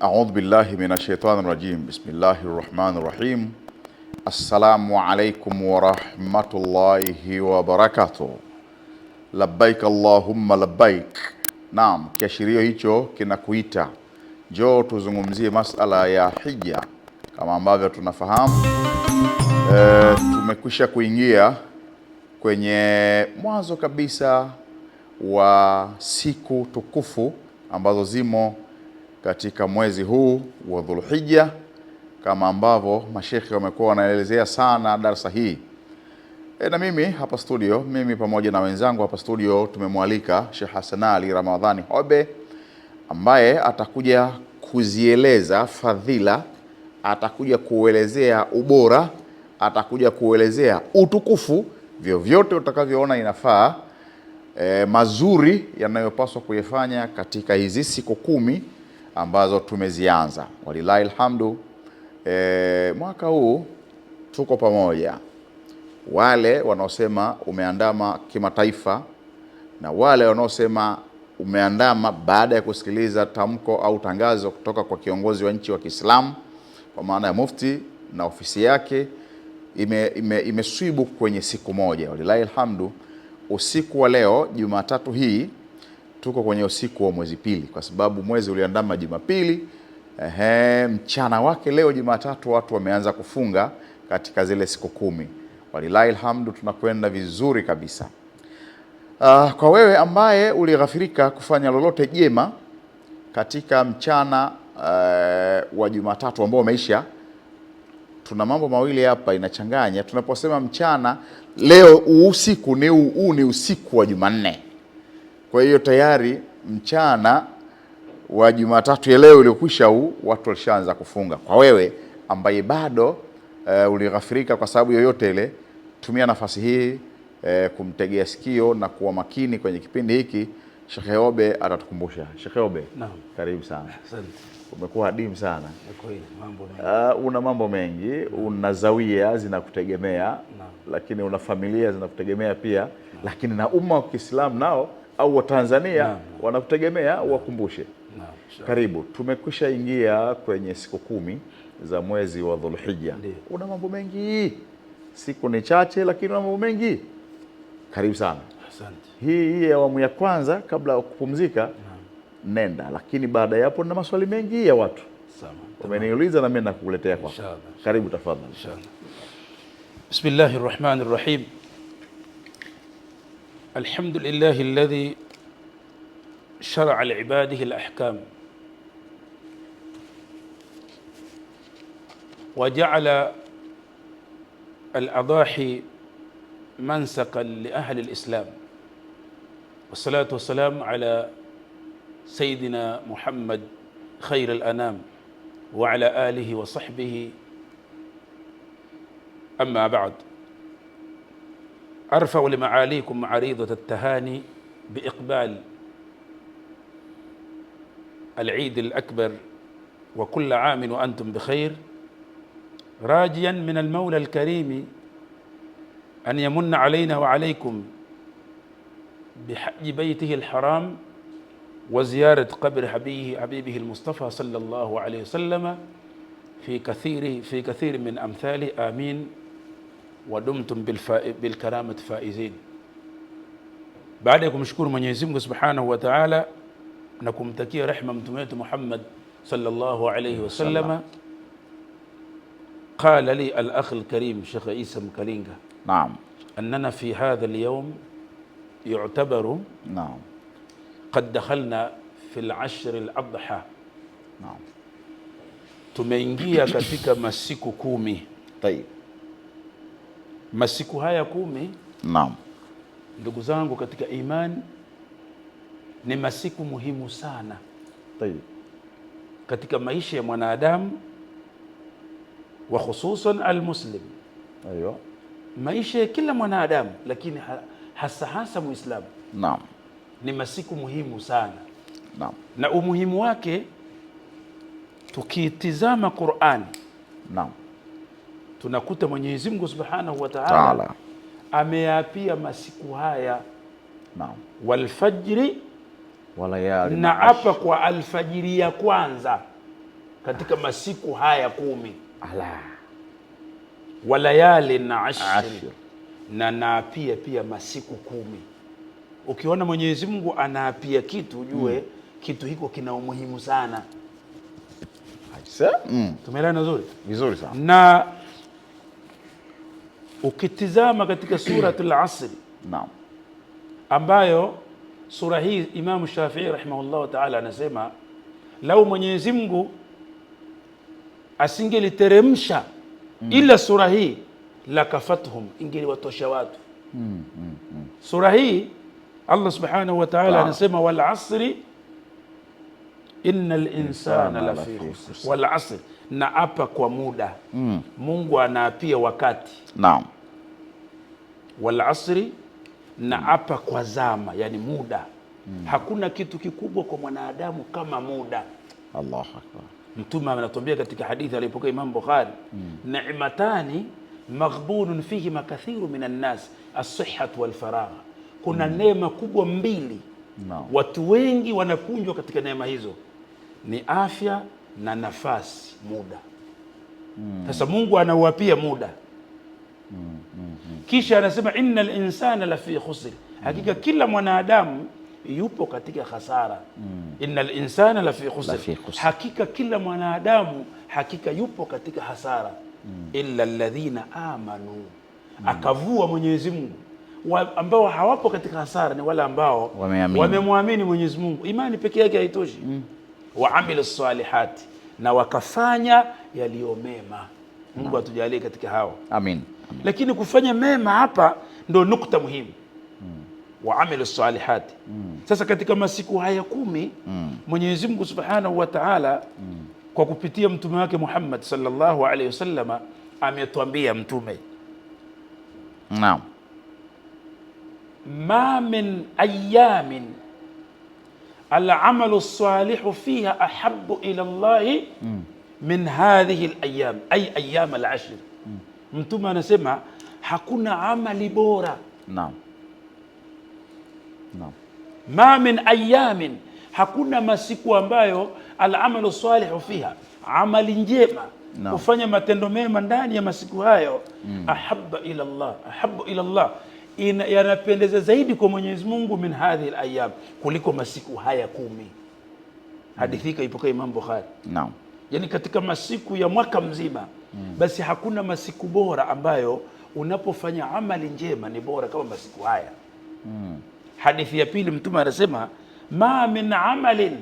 A'udhu billahi minash shaitani rajim. Bismillahir rahmanir rahim. Assalamu alaikum wa rahmatullahi wa barakatuh. Labbaik Allahumma labbaik. Naam, kiashirio hicho kinakuita njoo tuzungumzie masala ya hija. Kama ambavyo tunafahamu, tumekwisha kuingia kwenye mwanzo kabisa wa siku tukufu ambazo zimo katika mwezi huu wa Dhulhijja, kama ambavyo mashekhi wamekuwa wanaelezea sana darasa hii. Na mimi hapa studio, mimi pamoja na wenzangu hapa studio tumemwalika Sheikh Hassan Ali Ramadhani Hobe, ambaye atakuja kuzieleza fadhila, atakuja kuelezea ubora, atakuja kuelezea utukufu, vyovyote utakavyoona inafaa, mazuri yanayopaswa kuyafanya katika hizi siku 10 ambazo tumezianza. Walilahi alhamdu, mwaka huu tuko pamoja. Wale wanaosema umeandama kimataifa na wale wanaosema umeandama baada ya kusikiliza tamko au tangazo kutoka kwa kiongozi wa nchi wa Kiislamu, kwa maana ya mufti na ofisi yake, imeswibu kwenye siku moja. Walilahi alhamdu, usiku wa leo Jumatatu hii tuko kwenye usiku wa mwezi pili, kwa sababu mwezi uliandama Jumapili. Mchana wake leo Jumatatu watu wameanza kufunga katika zile siku 10. Walilahi alhamdu, tunakwenda vizuri kabisa. Kwa wewe ambaye ulighafirika kufanya lolote jema katika mchana wa Jumatatu ambao umeisha, tuna mambo mawili hapa inachanganya. Tunaposema mchana leo, usiku ni usiku wa Jumanne. Kwa hiyo tayari mchana wa Jumatatu ya leo uliokwisha watu walishaanza kufunga. Kwa wewe ambaye bado ulighafirika kwa sababu yoyote ile, tumia nafasi hii kumtegea sikio na kuwa makini kwenye kipindi hiki. Sheikh Hobe atatukumbusha. Sheikh Hobe, naam, karibu sana. Asante. Umekuwa adimu sana. Una mambo mengi, una zawia zinakutegemea, lakini una familia zinakutegemea pia, lakini na umma wa Kiislamu nao au wa Tanzania wanakutegemea uwakumbushe. Karibu, tumekwisha ingia kwenye siku 10 za mwezi wa Dhulhijja. Una mambo mengi, siku ni chache lakini una mambo mengi. Karibu sana. Asante. Hii awamu ya kwanza kabla ya kupumzika, nenda, lakini baada ya hapo na maswali mengi ya watu. Sawa. Umeniuliza na mimi nakukuletea kwa. Karibu tafadhali. Inshallah. Bismillahir Rahmanir Rahim. Alhamdulillahi alladhi shara'a li'ibadihi al-ahkam wa ja'ala al-adahi mansakan li ahli al-islam. Wassalatu wassalamu ala سيدنا محمد خير الأنام وعلى آله وصحبه. أما بعد، أرفع لمعاليكم عريضة التهاني بإقبال العيد الأكبر، وكل عام وأنتم بخير، راجيا من المولى الكريم أن يمن علينا وعليكم بحج بيته الحرام وزيارة قبر حبيبه المصطفى صلى الله عليه وسلم في كثير من أمثاله. آمين. ودمتم بالكرامة فائزين. baada ya kumshukuru Mwenyezi Mungu Subhanahu wa Ta'ala na kumtakia rehema mtume wetu Muhammad sallallahu alayhi wasallam, qala li al-akh al-karim Sheikh Isa Mkalinga, naam, annana fi hadha al-yawm yu'tabaru, naam, qad dakhalna fi al-ashr al-adha. Naam, tumeingia katika masiku 10. Tayeb. Masiku haya 10, naam, ndugu zangu katika imani, ni masiku muhimu sana. Tayeb. Katika maisha ya mwanadamu, wa khususan al-muslim. Aiyo. Maisha ya kila mwanadamu, lakini hasa Muislamu. Naam. Ni masiku muhimu sana. Naam. Na umuhimu wake tukitizama Qur'an, naam, tunakuta Mwenyezi Mungu Subhanahu wa Ta'ala ameapia masiku haya. Naam. Wal fajri walayali na apa kwa alfajiri ya kwanza katika masiku haya 10. Walayali na ashri, na naapia pia masiku 10. Ukiona Mwenyezi Mungu anaapia kitu ujue kitu hiko kina umuhimu sana. Tumeelewana nzuri? Vizuri sana. Na ukitizama katika suratul Asr, naam, ambayo sura hii Imam Shafi'i rahimahullah ta'ala anasema lau Mwenyezi Mungu asingeliteremsha ila sura hii la kafatuhum, ingeliwatosha watu. Sura hii Allah subhanahu wa ta'ala anasema wal asri innal insana lafi khusr. Wal asr, na apa kwa muda. Mungu anaapia wakati. Naam. Wal asri, na apa kwa zama, yani muda. Hakuna kitu kikubwa kwa mwanadamu kama muda. Allahu akbar. Mtume anatuambia katika hadithi alipokea Imam Bukhari, ni'matani maghbunun fihi makathiru minan nas, as-sihhat wal faragh. Kuna neema kubwa mbili, watu wengi wanakunjwa katika neema hizo, ni afya na nafasi, muda. Sasa Mungu anauapia muda. Kisha anasema innal insana lafi khusr, hakika kila mwanadamu yupo katika hasara. Innal insana lafi khusr, hakika kila mwanadamu hakika yupo katika hasara. Illa alladhina amanu, akavua Mwenyezi Mungu, ambao hawapo katika hasara ni wale ambao wamemwamini Mwenyezi Mungu. Imani peke yake haitoshi. Wa amilu salihati, na wakafanya yaliyo mema. Mungu atujalie katika hao. Amin. Lakini kufanya mema hapa ndo nukta muhimu. Wa amilu salihati. Sasa katika masiku haya 10 Mwenyezi Mungu Subhanahu wa Ta'ala kwa kupitia mtume wake Muhammad sallallahu alaihi wasallama ametuambia mtume, naam, ma min ayamin al-amalu as-salihu fiha ahabbu ila Allah min hadhihi al-ayyam, ay ayyam al-ashr. Mtume anasema hakuna amali bora. Naam. Naam. Ma min ayamin, hakuna masiku ambayo al-amalu salihu fiha, amali njema, kufanya matendo mema ndani ya masiku hayo, ahabba ila Allah, ahabbu ila Allah, yanapendeza zaidi kwa Mwenyezi Mungu min hadhihi al-ayyam, kuliko masiku haya 10. Hadithi ipokea Imam Bukhari. Naam. Yani katika masiku ya mwaka mzima basi hakuna masiku bora ambayo unapofanya amali njema ni bora kama masiku haya. Hadithi ya pili mtume anasema ma min amalin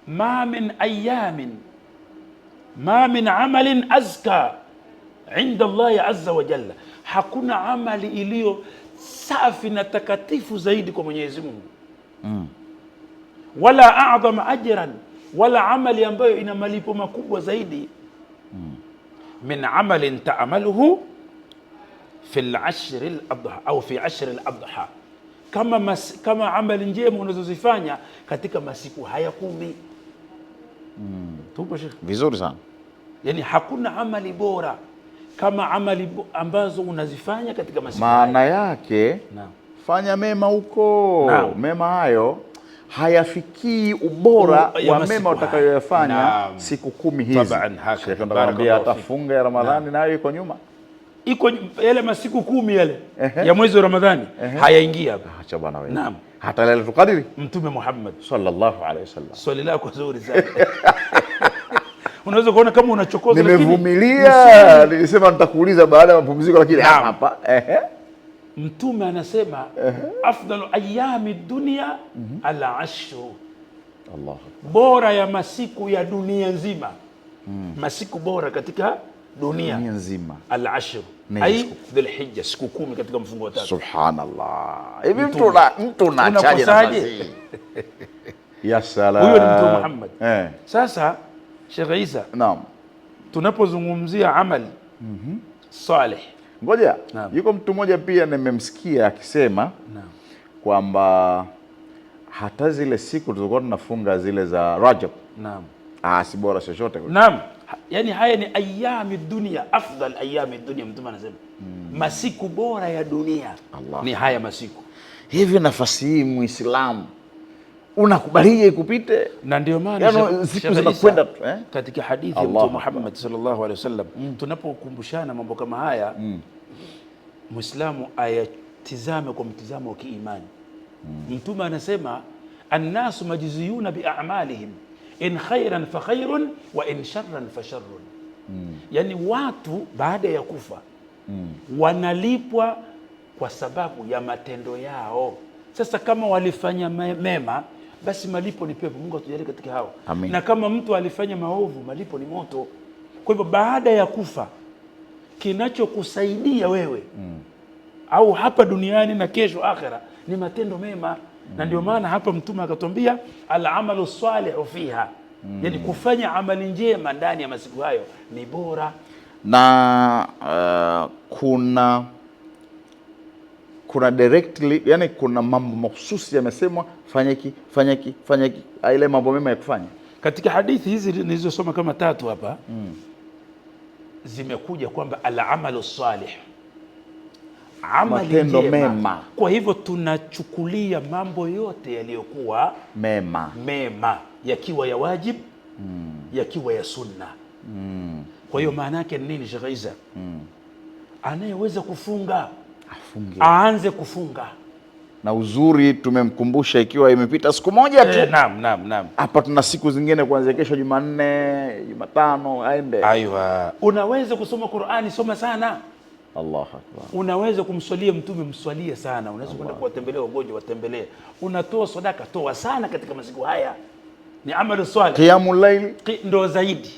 ma min ayamin ma min amalin azka inda Allah azza wa jalla, hakuna amali iliyo safi na takatifu zaidi kwa Mwenyezi Mungu. Wala a'zama ajran, wala amali ambayo ina malipo makubwa zaidi min amalin ta'maluhu fi al-ashr al-adha au fi ashr al-adha, kama amali njema unazozifanya katika masiku haya 10. Tupo Sheikh? Vizuri sana. Yani hakuna amali bora kama amali ambazo unazifanya katika masiku haya. Maana yake fanya mema huko, mema hayo hayafikii ubora wa mema utakayoyafanya siku 10 hizi. Sheikh anamwambia atafunga ya Ramadhani nayo iko nyuma. Iko yale masiku 10 yale ya mwezi wa Ramadhani hayaingia hapa. Acha bwana wewe. Naam. Hata Lailatul Qadri Mtume Muhammad sallallahu alaihi wasallam. Swali lako zuri sana. Unaweza kuona kama unachokoza, lakini nimevumilia. Nilisema nitakuuliza baada ya mapumziko, lakini hapa Mtume anasema afdalu ayami dunya al-ashru, Allah, bora ya masiku ya dunia nzima. Masiku bora katika dunia nzima al-ashru, ay Dhulhijja, siku 10 katika mfungo wa 3. Subhanallah. Hivi mtu unachaje nafasi? Ya salam. Huyo ni Mtume Muhammad. Sasa Sheikh Isa, naam, tunapozungumzia amali salih, ngoja, yuko mtu mmoja pia nimemsikia akisema kwamba hata zile siku tulizokuwa tunafunga zile za Rajab, si bora chochote. Naam, yani haya ni ayami dunia, afdal ayami dunia. Mtume anasema masiku bora ya dunia ni haya masiku. Hivi nafasi hii Muislamu unakubalia ikupite? Na ndio maana siku zinakwenda katika hadithi ya Mtume Muhammad sallallahu alaihi wasallam tunapokumbushana mambo kama haya Muislamu ayatizame kwa mtizamo wa kiimani. Mtume anasema annasu majziyuna bi'amalihim in khairan fa khairun wa in sharran fa sharrun. Yani watu baada ya kufa wanalipwa kwa sababu ya matendo yao. Sasa kama walifanya mema, basi malipo ni pepo. Mungu atujalie katika hao. Amin. Na kama mtu alifanya maovu, malipo ni moto. Kwa hivyo baada ya kufa kinachokusaidia wewe au hapa duniani na kesho akhera ni matendo mema. Na ndio maana hapa Mtume akatuambia al-amalu salihu fiha, yani kufanya amali njema ndani ya masiku hayo ni bora. Na kuna directly, yani kuna mambo mahususi yamesemwa fanya hiki ile mambo mema ya kufanya. Katika hadithi hizi nilizosoma kama 3 hapa zimekuja kwamba al-amalu salih, amali njema. Kwa hivyo tunachukulia mambo yote yaliyokuwa mema yakiwa ya wajib yakiwa ya sunna. Kwa hiyo maana yake nini Sheikh Isa? Anayeweza kufunga aanze kufunga. Na uzuri tumemkumbusha ikiwa imepita siku moja tu. Naam. Hapa tuna siku zingine kuanzia kesho Jumanne, Jumatano aende. Aiwa. Unaweza kusoma Qur'ani, soma sana. Allahu Akbar. Unaweza kumswalia Mtume, mswalie sana. Unaweza kwenda kuwatembelea wagonjwa, watembelee. Unatoa sadaka, toa sana katika masiku haya. Ni amalu salih. Qiyamul layl ndo zaidi.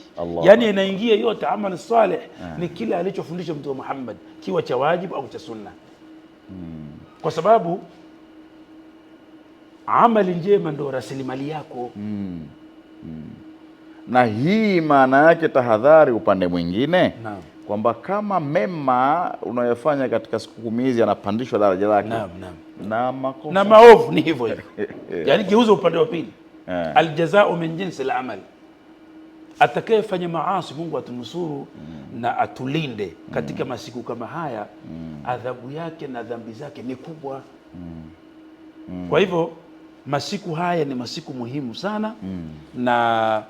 Yani inaingia yote amalu salih. Ni kile alichofundisha Mtume Muhammad, kiwa cha wajibu au cha sunna. Kwa sababu amali njema ndo rasilimali yako. Na hii maana yake tahadhari upande mwingine kwamba kama mema unayofanya katika siku 10 hizi yanapandishwa daraja lake. Na makosa na maovu ni hivyo hivyo. Yani geuza upande wa pili. Aljazao min jinsi al-amal. Atakayefanya maasi Mungu atunusuru na atulinde katika masiku kama haya. Adhabu yake na dhambi zake ni kubwa. Kwa hivyo masiku haya ni masiku muhimu sana na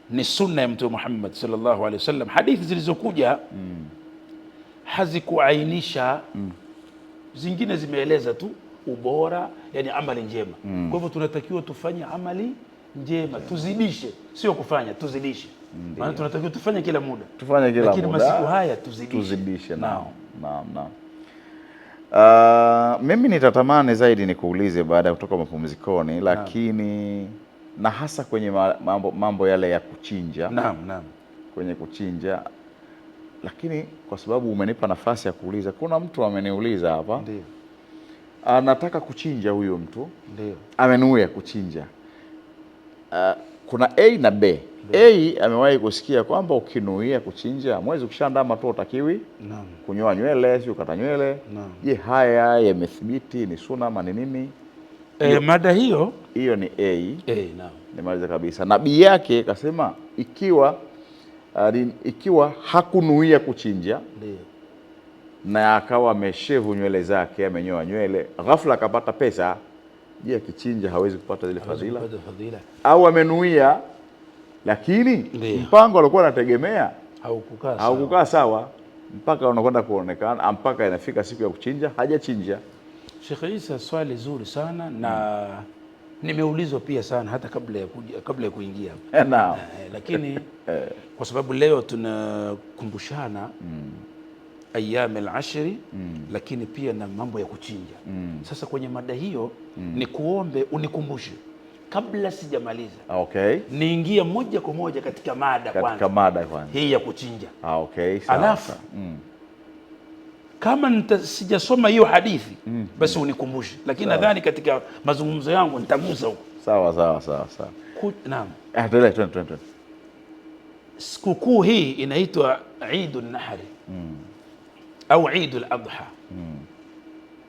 ni sunna ya Mtume Muhammad sallallahu alaihi wasallam. Hadithi zilizokuja hazikuainisha, zingine zimeeleza tu ubora, yani amali njema. Kwa hivyo tunatakiwa tufanye amali njema, tuzidishe, sio kufanya, tuzidishe. Maana tunatakiwa tufanye kila muda. Lakini masiku haya tuzidishe. Naam. Mimi nitatamani zaidi nikuulize baada ya kutoka mapumzikoni, lakini na hasa kwenye mambo yale ya kuchinja. Naam. Kwenye kuchinja, lakini kwa sababu umenipa nafasi ya kuuliza, kuna mtu ameniuliza hapa. Ndio. Anataka kuchinja huyo mtu. Ndio. Amenuia kuchinja. Kuna A na B. A amewahi kusikia kwamba ukinuia kuchinja mwezi ukishaandama tu utakiwi kunyoa nywele, sio kata nywele. Je, haya yamethibiti, ni sunna ama ni nini? Mada hiyo ni A. Naam. Nimaliza kabisa. Na B yake akasema ikiwa hakunuia kuchinja na akawa ameshevu nywele zake, amenyoa nywele, ghafla akapata pesa, je, akichinja hawezi kupata zile fadhila? Au amenuia lakini mpango alikuwa anategemea haukukaa sawa, mpaka unakwenda kuonekana, mpaka inafika siku ya kuchinja hajachinja. Sheikh Isa, swali zuri sana na nimeulizwa pia sana hata kabla ya kuingia. Lakini kwa sababu leo tunakumbushana ayyam al-ashri, lakini pia na mambo ya kuchinja. Sasa kwenye mada hiyo ni kuombe unikumbushe kabla sijamaliza. Niingia moja kwa moja katika mada kwanza. Hii ya kuchinja. Alafu kama sijasoma hiyo hadithi basi unikumbushe, lakini nadhani katika mazungumzo yangu nitagusa huko. Sawa. Naam. Twende. Sikukuu hii inaitwa Eidun Nahri au Eidul Adha.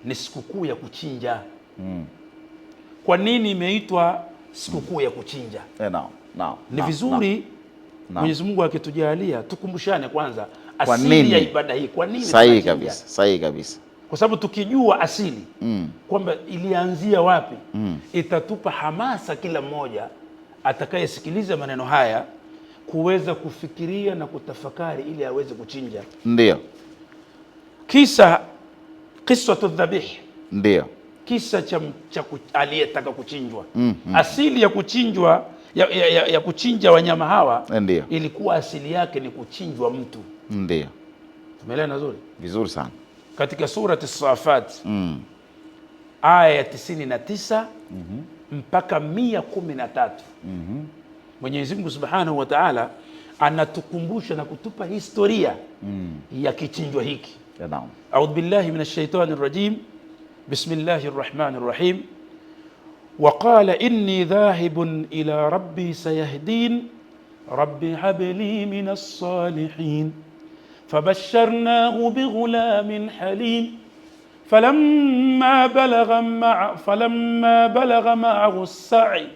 Ni sikukuu ya kuchinja. Kwa nini imeitwa sikukuu ya kuchinja? Ni vizuri Mwenyezi Mungu akitujalia tukumbushane kwanza asili ya ibada hii. Kwa nini? Sahihi kabisa. kwa sababu tukijua asili kwamba ilianzia wapi, itatupa hamasa kila mmoja atakayesikiliza maneno haya kuweza kufikiria na kutafakari ili aweze kuchinja. Ndio qissatu dhabih, ndio kisa cha aliyetaka kuchinjwa. Asili ya kuchinjwa ya kuchinja wanyama hawa ndio ilikuwa asili yake ni kuchinjwa mtu. Ndio, tumeelewana nzuri vizuri sana. Katika surati As-Safat aya ya 99 mpaka 113 Mwenyezi Mungu Subhanahu wa Ta'ala anatukumbusha na kutupa historia ya kichinjwa hiki. Naam. A'udhu billahi minash shaitani rrajim. Bismillahir rahmanir rahim. Wa qala inni dhahibun ila rabbi sayahdin rabbi habli minas salihin fabashsharnahu bighulamin halim فلما بلغ معه السعي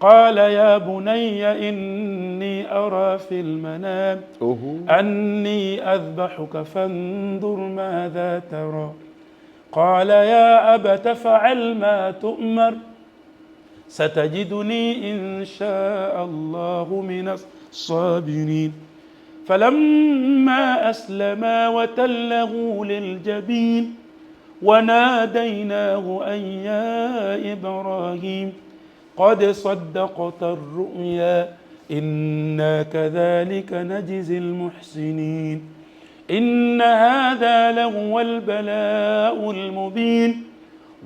قال يا بني إني أرى في المنام أني أذبحك فانظر ماذا ترى قال يا أبت فعل ما تؤمر ستجدني إن شاء الله من الصابرين فلما أسلما وتله للجبين وناديناه أن يا إبراهيم قد صدقت الرؤيا إنا كذلك نجزي المحسنين إن هذا لهو البلاء المبين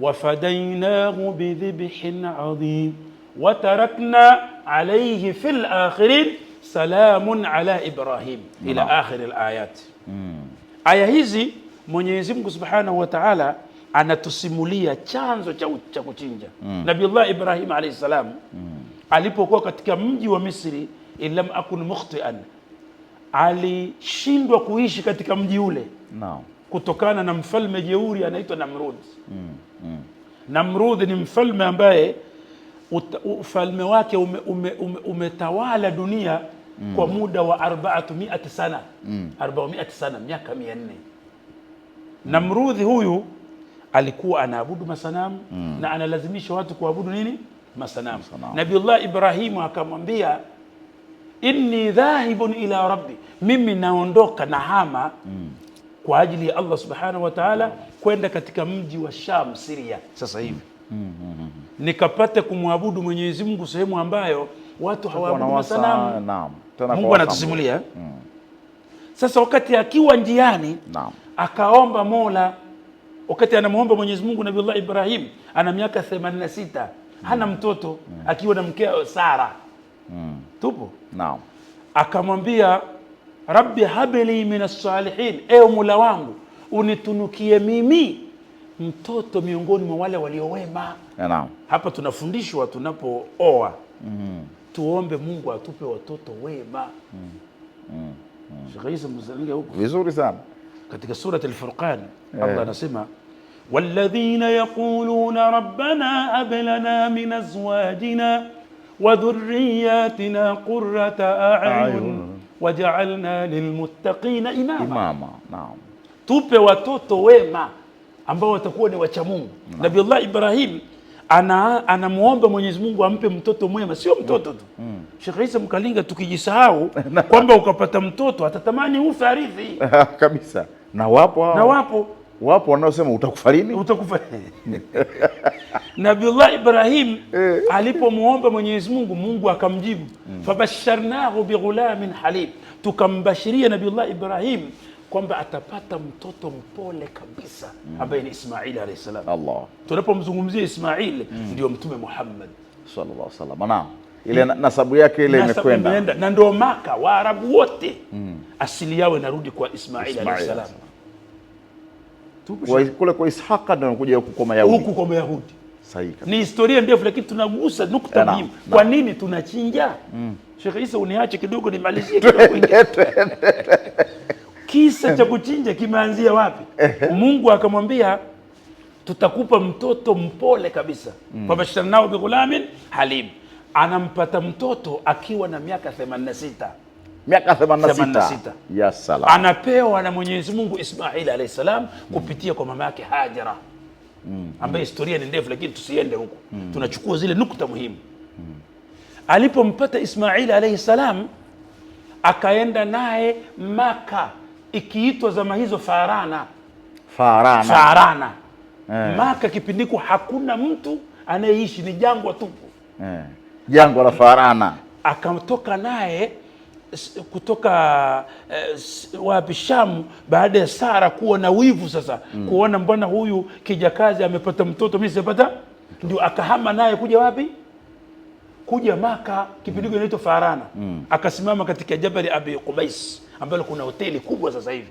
وفديناه بذبح عظيم وتركنا عليه في الآخرين سلام على إبراهيم إلى آخر الآيات. aya hizi Mwenyezi Mungu Subhanahu wa Ta'ala anatusimulia chanzo cha kuchinja. Nabiullah Ibrahim alayhi salam alipokuwa katika mji wa Misri, ilam akun mukhtian, alishindwa kuishi katika mji ule kutokana na mfalme jeuri anaitwa Namrud. Namrud ni mfalme ambaye ufalme wake umetawala dunia kwa muda wa 400 sana. 400 sana, miaka 400. Namrudhi huyu alikuwa anaabudu masanamu na analazimisha watu kuabudu nini? Masanamu. Nabiullah Ibrahim akamwambia inni dhahibun ila rabbi, mimi naondoka na hama kwa ajili ya Allah Subhanahu wa Ta'ala kwenda katika mji wa Sham, Syria sasa hivi. Nikapate kumwabudu Mwenyezi Mungu sehemu ambayo watu hawaabudu masanamu. Mungu anatusimulia. Sasa wakati akiwa njiani akaomba Mola, wakati anamuomba Mwenyezi Mungu, Nabiullah Ibrahim ana miaka 86, hana mtoto, akiwa na mkeo Sara. Tupo? Akamwambia Rabbi habli minas salihin, ewe Mola wangu unitunukie mimi mtoto miongoni mwa wale waliowema. Hapa tunafundishwa tunapooa tuombe Mungu atupe watoto wema. Sheikh Isa mzalinga huko vizuri sana. Katika surati Al-Furqan Allah anasema walladhina yaquluna rabbana hab lana min azwajina wa dhurriyyatina qurrata a'yun waj'alna lilmuttaqina imama. Tupe watoto wema ambao watakuwa ni wacha Mungu. Nabiullah Ibrahim anamuomba Mwenyezi Mungu ampe mtoto mwema, sio mtoto tu. Sheikh Isa Mkalinga, tukijisahau kwamba ukapata mtoto atatamani ufe arithi kabisa. Na wapo wanaosema utakufa lini? Utakufa. Nabiullah Ibrahim alipomuomba Mwenyezi Mungu, Mungu akamjibu. Fabasharnahu bighulamin halim, tukambashiria Nabiullah Ibrahim kwamba atapata mtoto mpole kabisa ambaye ni Ismail alayhi salam. Allah. Tunapomzungumzia Ismail ndio Mtume Muhammad sallallahu alaihi wasallam. Naam. Ile nasabu yake ile imekwenda. Na ndio Maka Waarabu wote asili yao inarudi kwa Ismail alayhi salam. Kule kwa Ishaqa ndio kuja huku kwa Mayahudi. Huku kwa Mayahudi. Sahihi. Ni historia ndefu lakini tunagusa nukta muhimu. Kwa nini tunachinja? Sheikh Isa, uniache kidogo nimalizie kidogo. Kisa cha kuchinja kimeanzia wapi? Mungu akamwambia tutakupa mtoto mpole kabisa. Fabasharnahu bighulamin halim. Anampata mtoto akiwa na miaka 86. miaka 86. Ya salam. Anapewa na Mwenyezi Mungu Ismail alayhi salam kupitia kwa mama yake Hajara, ambaye historia ni ndefu, lakini tusiende huko. Tunachukua zile nukta muhimu. Alipompata Ismail alayhi salam, akaenda naye Maka, ikiitwa zama hizo Farana. Maka kipindiko hakuna mtu anayeishi, ni jangwa tupu. Jangwa la Farana. Akamtoka naye kutoka wapi, Shamu, baada ya Sara kuwa na wivu sasa, kuona mbona huyu kijakazi amepata mtoto, mimi sipata, ndio akahama naye kuja wapi? Kuja Maka, kipindiko inaitwa Farana. Akasimama katika Jabali Abi Qubais, ambalo kuna hoteli kubwa sasa hivi.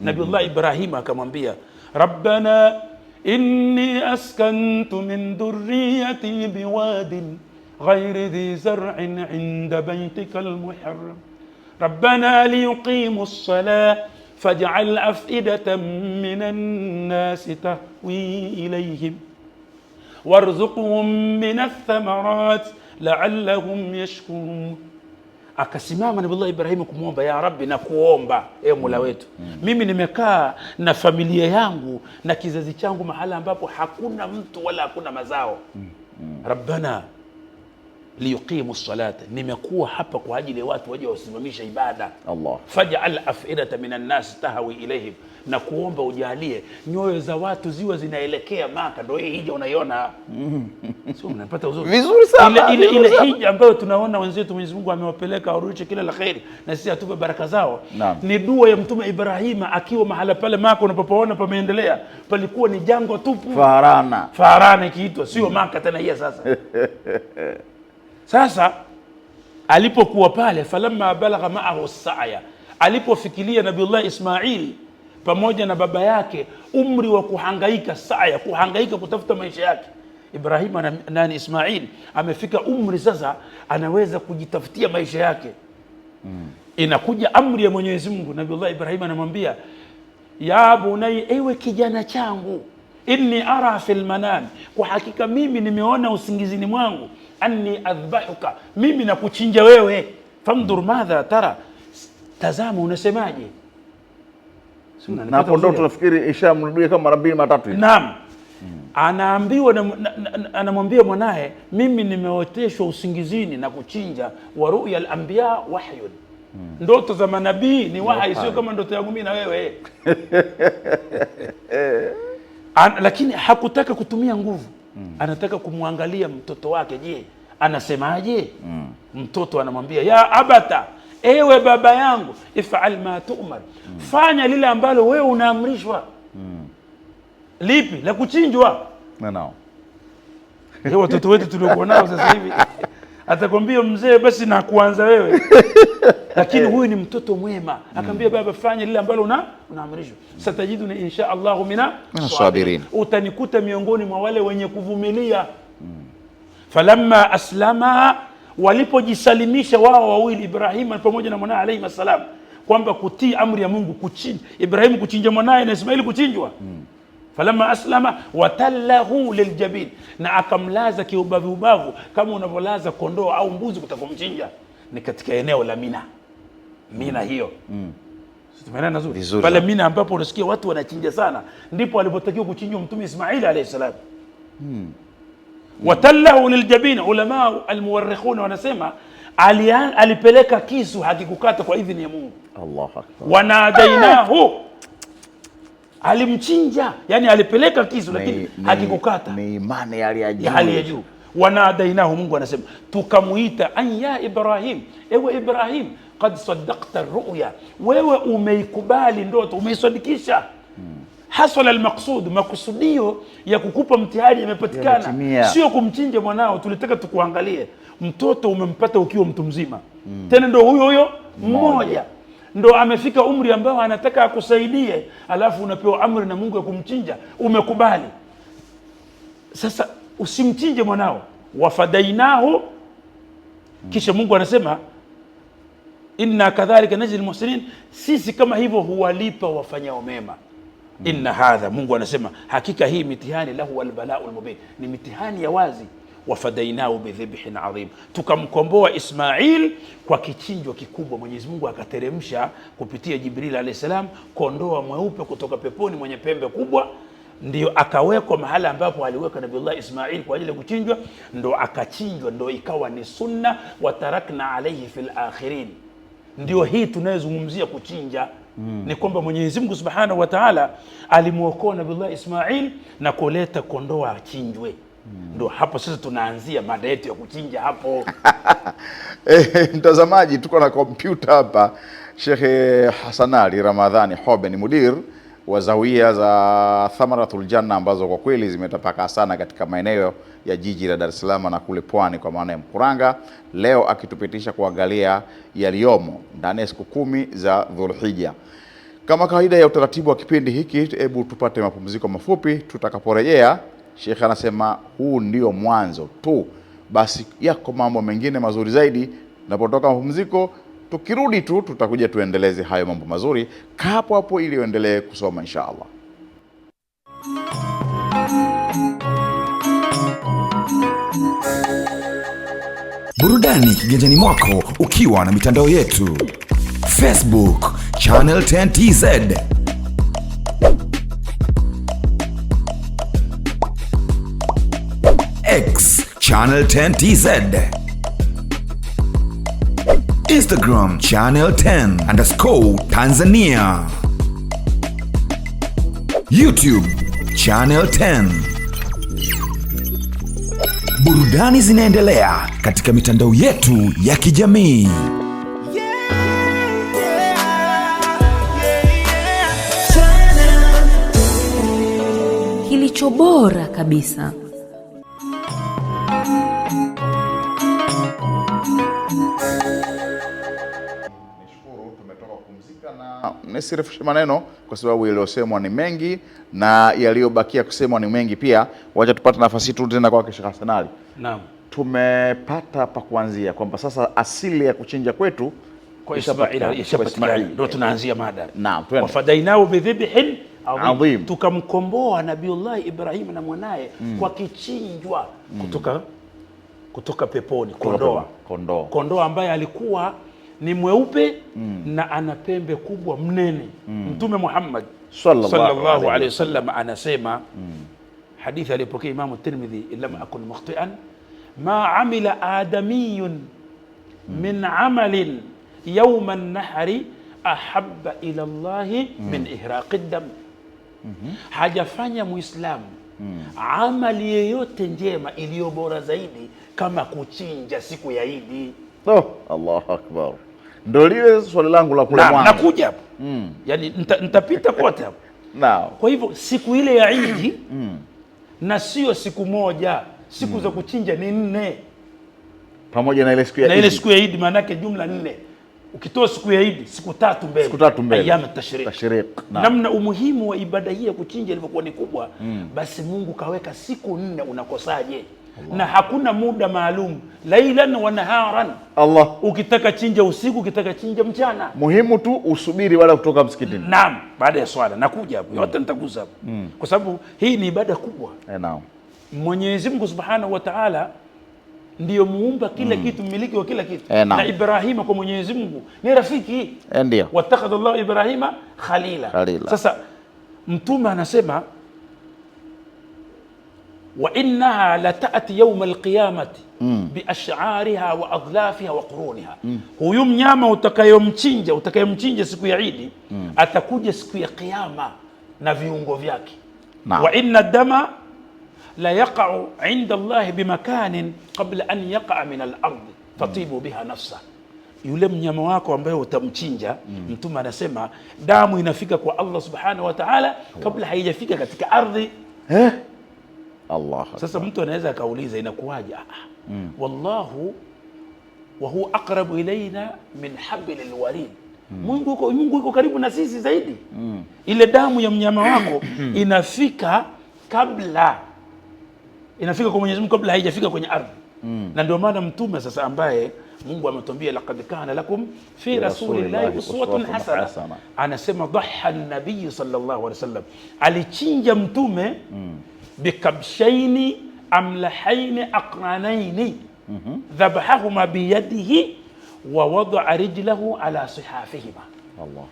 Nabiullah Ibrahim akamwambia, Rabbana inni askantu min dhurriyyati biwadin غير ذي زرع عند بيتك المحرم ربنا ليقيموا الصلاة فاجعل أفئدة من الناس تهوي إليهم وارزقهم من الثمرات لعلهم يشكرون. Akasimama Nabii Ibrahim kumwomba, ya Rabbi, na kuomba Mola wetu, mimi nimekaa na familia yangu na kizazi changu mahala ambapo hakuna mtu wala hakuna mazao. Rabbana liyuqimu salata, nimekuwa hapa kwa ajili ya watu waje wasimamisha ibada. Allah, faj'al af'idata minan nas tahwi ilayhim, na kuomba ujalie nyoyo za watu ziwe zinaelekea Maka. Ndio hii hija unaiona, sio? Unapata uzuri vizuri sana ile hija ambayo tunaona wenzetu Mwenyezi Mungu amewapeleka warudishe kila la kheri, na sisi atupe baraka zao. Ni dua ya Mtume Ibrahim akiwa mahala pale Maka. Unapopaona pameendelea, palikuwa ni jangwa tupu, Farana ikiitwa, sio Maka tena hii sasa. Sasa alipokuwa pale, falamma balagha ma'ahu sa'ya, alipofikiria Nabiullah Ismail pamoja na baba yake umri wa kuhangaika, sa'ya, kuhangaika kutafuta maisha yake. Ibrahim na Ismail amefika umri sasa anaweza kujitafutia maisha yake. Inakuja amri ya Mwenyezi Mungu, Nabiullah Ibrahim anamwambia, ya bunai, ewe kijana changu, inni ara fil manam, kwa hakika mimi nimeona usingizini mwangu, anni adhbahuka, mimi nakuchinja wewe, famdur madha tara, tazama unasemaje. Na hapo ndo tunafikiri ishamrudia kama mara 2 mara 3. Naam. Anaambiwa anamwambia mwanae, mimi nimeoteshwa usingizini na kuchinja, wa ru'ya al-anbiya wahyun, ndoto za manabii ni wahi, sio kama ndoto yangu mimi na wewe. Lakini hakutaka kutumia nguvu. Anataka kumwangalia mtoto wake, je, anasemaje? Mtoto anamwambia, ya abata, ewe baba yangu, if'al ma tu'mar, fanya lile ambalo wewe unaamrishwa. Lipi? La kuchinjwa. Watoto wetu tuliokuwa nao sasa hivi atakwambia mzee, basi na kuanza wewe. Lakini huyu ni mtoto mwema, akamwambia baba, fanya lile ambalo unaamrishwa. Satajiduni insha Allahu mina sabirin, utanikuta miongoni mwa wale wenye kuvumilia. Falamma aslama, walipojisalimisha wao wawili, Ibrahim pamoja na mwanae alayhi salam, kwamba kutii amri ya Mungu, kuchinja Ibrahim, kuchinja mwanae, na Ismail kuchinjwa. Falamma aslama watallahu liljabin, na akamlaza kiubavu kama unavyolaza kondoo au mbuzi kutakomchinja. Ni katika eneo la Mina hiyo. Tumeelewana nzuri. Pale Mina ambapo unasikia watu wanachinja sana, ndipo alipotakiwa kuchinjwa Mtume Ismail alayhi salam. Watallahu liljabin, ulama almuwarrikhuna wanasema alipeleka kisu, hakikukata kwa idhini ya Mungu. Allahu akbar. Wanadainahu, alimchinja, yani alipeleka kisu lakini hakikukata. Ni imani ya juu. Wanadainahu, Mungu anasema tukamuita, an ya Ibrahim, ewe Ibrahim, qad saddaqta ar-ru'ya, wewe umeikubali ndoto, umeisadikisha. Hasala al-maqsud, makusudio ya kukupa mtihani yamepatikana. Sio kumchinja mwanao, tulitaka tukuangalie. Mtoto umempata ukiwa mtu mzima, tena ndo huyo mmoja, ndo amefika umri ambao anataka akusaidie, alafu unapewa amri na Mungu ya kumchinja, umekubali. Sasa usimchinje mwanao. Wafadainahu, kisha Mungu anasema inna kadhalika najzil muhsinin, sisi kama hivyo huwalipa wafanyao mema. Inna hadha, Mungu anasema hakika hii mitihani lahu albala'ul mubin, ni mitihani ya wazi. wafadainahu bidhibhin adhim, tukamkomboa Ismail kwa kichinjwa kikubwa. Mwenyezi Mungu akateremsha kupitia Jibril alayhi salam kondoa mweupe kutoka peponi mwenye pembe kubwa, ndio akawekwa mahala ambapo aliweka Nabiullah Ismail kwa ajili ya kuchinjwa, ndo akachinjwa, ndo ikawa ni sunna, wa tarakna alayhi fil akhirin. Ndio hii tunayozungumzia kuchinja. Ni kwamba Mwenyezi Mungu Subhanahu wa Ta'ala alimuokoa Nabiullah Ismail na kuleta kondoa achinjwe. Ndio hapo sasa tunaanzia mada yetu ya kuchinja hapo. Mtazamaji, tuko na kompyuta hapa. Sheikh Hassan Ali Ramadhani Hobe ni mudir wa zawia za Thamaratul Janna ambazo kwa kweli zimetapaka sana katika maeneo ya jiji la Dar es Salaam na kule pwani kwa maana ya Mkuranga. Leo akitupitisha kuangalia yaliyomo ndani ya siku 10 za Dhulhijja. Kama kawaida ya utaratibu wa kipindi hiki, hebu tupate mapumziko mafupi. Tutakaporejea, Sheikh anasema huu ndio mwanzo tu, basi yako mambo mengine mazuri zaidi. Tunapotoka mapumziko, tukirudi tu tutakuja tuendeleze hayo mambo mazuri. Kaa hapo hapo ili uendelee kusoma inshallah. Burudani kiganjani mwako ukiwa na mitandao yetu: Facebook Channel 10 TZ, X Channel 10 TZ, Instagram Channel 10_Tanzania, YouTube Channel 10. Burudani zinaendelea katika mitandao yetu ya kijamii. Kilicho bora kabisa. Nisirefushe maneno kwa sababu yaliyosemwa ni mengi na yaliyobakia kusemwa ni mengi pia. Wacha tupate nafasi tu tena kwa Sheikh Hassan Ali. Naam. Tumepata pa kuanzia kwamba sasa asili ya kuchinja kwetu kwa Ismail ndio tunaanzia mada. Naam, twende. Wafadainahu bidhibhin adhim, tukamkomboa Nabiullah Ibrahim na mwanae kwa kichinjwa kutoka peponi, kondoa ambaye alikuwa ni mweupe na ana pembe kubwa mnene. Mtume Muhammad sallallahu alaihi wasallam anasema, hadithi alipokea Imam Tirmidhi, illa ma akun mukhtian, ma amila adamiyun min amalin yawm an-nahri ahabba ila Allah min ihraqi ad-dam. Hajafanya Muislamu amali yeyote njema iliyo bora zaidi kama kuchinja siku ya Idi. Allahu akbar. Ndio lile swali langu la kule mwanzo. Nakuja hapo. Yaani nitapita kote hapo. Naam. Kwa hivyo siku ile ya Idi na sio siku moja, siku za kuchinja ni 4. Pamoja na ile siku ya Idi. Na ile siku ya Idi maana yake jumla 4. Ukitoa siku ya Idi, siku 3 mbele. Siku 3 mbele. Ayyam at-tashriq. Namna umuhimu wa ibada hii ya kuchinja ilivyokuwa ni kubwa, basi Mungu kaweka siku 4. Unakosaje? Allah. Na hakuna muda maalum, lailan wa naharan. Allah. Ukitaka chinja usiku, ukitaka chinja mchana. Muhimu tu usubiri wala kutoka msikitini. Naam, baada ya swala nakuja hapo. Yote nitagusa hapo. Kwa sababu hii ni ibada kubwa. Naam. Mwenyezi Mungu Subhanahu wa Ta'ala ndiyo muumba kila kitu, mmiliki wa kila kitu. Na Ibrahima kwa Mwenyezi Mungu ni rafiki. Ndio. Wattakhadha Allah Ibrahima khalila. Sasa Mtume anasema, wa innaha la ta'ti yawm al-qiyamati bi ash'ariha wa adlafiha wa quruniha. Huyu mnyama utakayemchinja siku ya Idi atakuja siku ya Kiyama na viungo vyake. Wa inna dama la yaqa'u 'inda Allah bimakanin qabla an yaqa'a min al-ard fatibu biha nafsa. Yule mnyama wako ambaye utamchinja, Mtume anasema damu inafika kwa Allah Subhanahu wa Ta'ala kabla haijafika katika ardhi. Allah. Sasa mtu anaweza akauliza inakuwaje? Wallahu wa huwa aqrabu ilaina min hablil warid. Mungu yuko karibu na sisi zaidi. Ile damu ya mnyama wako inafika kwa Mwenyezi Mungu kabla haijafika kwenye ardhi. Na ndio maana Mtume sasa ambaye Mungu ametuambia laqad kana lakum fi rasulillahi uswatun hasana, anasema dhaha an-nabiy sallallahu alaihi wasallam, alichinja Mtume bikabshaini amlahaini aqranaini dhabahahuma biyadihi wa wada'a rijlahu ala sihafihima. Allah.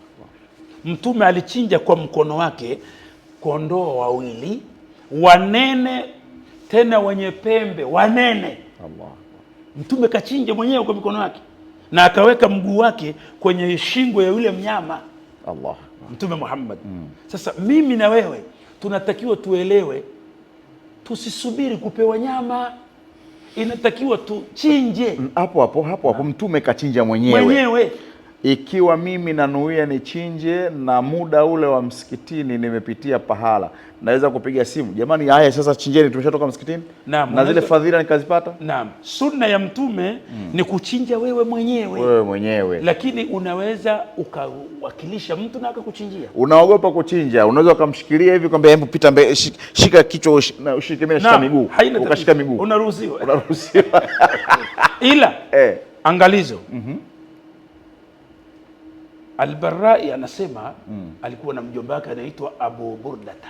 Mtume alichinja kwa mkono wake kondoo wawili wanene, tena wenye pembe wanene. Allah. Mtume kachinja mwenyewe kwa mikono yake na akaweka mguu wake kwenye shingo ya yule mnyama. Allah. Mtume Muhammad. Sasa mimi na wewe tunatakiwa tuelewe, tusisubiri kupewa nyama, inatakiwa tuchinje. Hapo Mtume kachinja mwenyewe. Ikiwa mimi nanuia nichinje na muda ule wa msikitini nimepitia pahala, naweza kupiga simu, jamani, haya sasa chinjeni, tumeshatoka msikitini. Naam, na zile fadhila nikazipata. Naam, sunna ya Mtume ni kuchinja wewe mwenyewe. Lakini unaweza ukawakilisha mtu na akakuchinjia. Unaogopa kuchinja, unaweza ukamshikilia hivi kwamba hebu pita mbele, shika kichwa, ushike mimi nashika miguu, ukashika miguu. Unaruhusiwa. Ila angalizo. Al-Barrai anasema alikuwa na mjomba wake anaitwa Abu Burdata.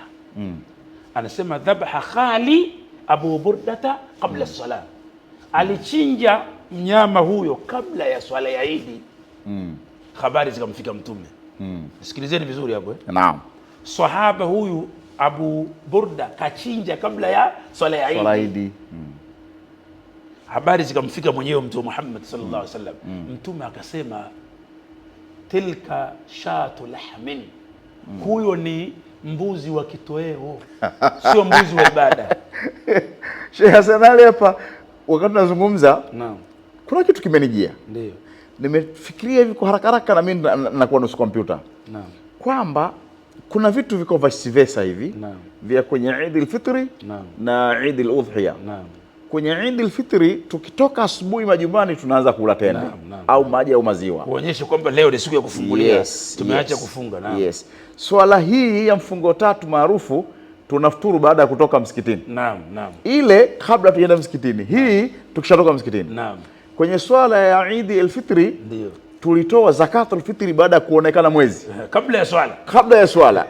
Anasema dhabaha khali Abu Burdata kabla salat. Alichinja mnyama huyo kabla ya swala ya Idi. Habari zikamfika Mtume. Sikilizeni vizuri hapo. Naam. Sahaba huyu Abu Burda kachinja kabla ya swala ya Idi. Habari zikamfika mwenyewe Mtume Muhammad sallallahu alaihi wasallam. Mtume akasema tilka shatu lahmin, huyo ni mbuzi wa kitoweo, sio mbuzi wa ibada. Sheikh Hassan Ali hapa wakati nazungumza, kuna kitu kimenijia. Ndio nimefikiria hivi kwa haraka na mimi nakuwa nusu kompyuta. Kwamba kuna vitu viko vice versa hivi vya kwenye Eid al-Fitri na Eid al-Udhiya. Kwenye Eid al-Fitri tukitoka asubuhi majumbani tunaanza kula tena au maji au maziwa, kuonyesha kwamba leo ni siku ya kufungulia. Tumeacha kufunga. Swala hii ya mfungo tatu maarufu tunafuturu baada ya kutoka msikitini. Ile kabla tuenda msikitini, hii tukishatoka msikitini. Kwenye swala ya Eid al-Fitri tulitoa zakatul fitri baada ya kuonekana mwezi. Kabla ya swala. Kabla ya swala.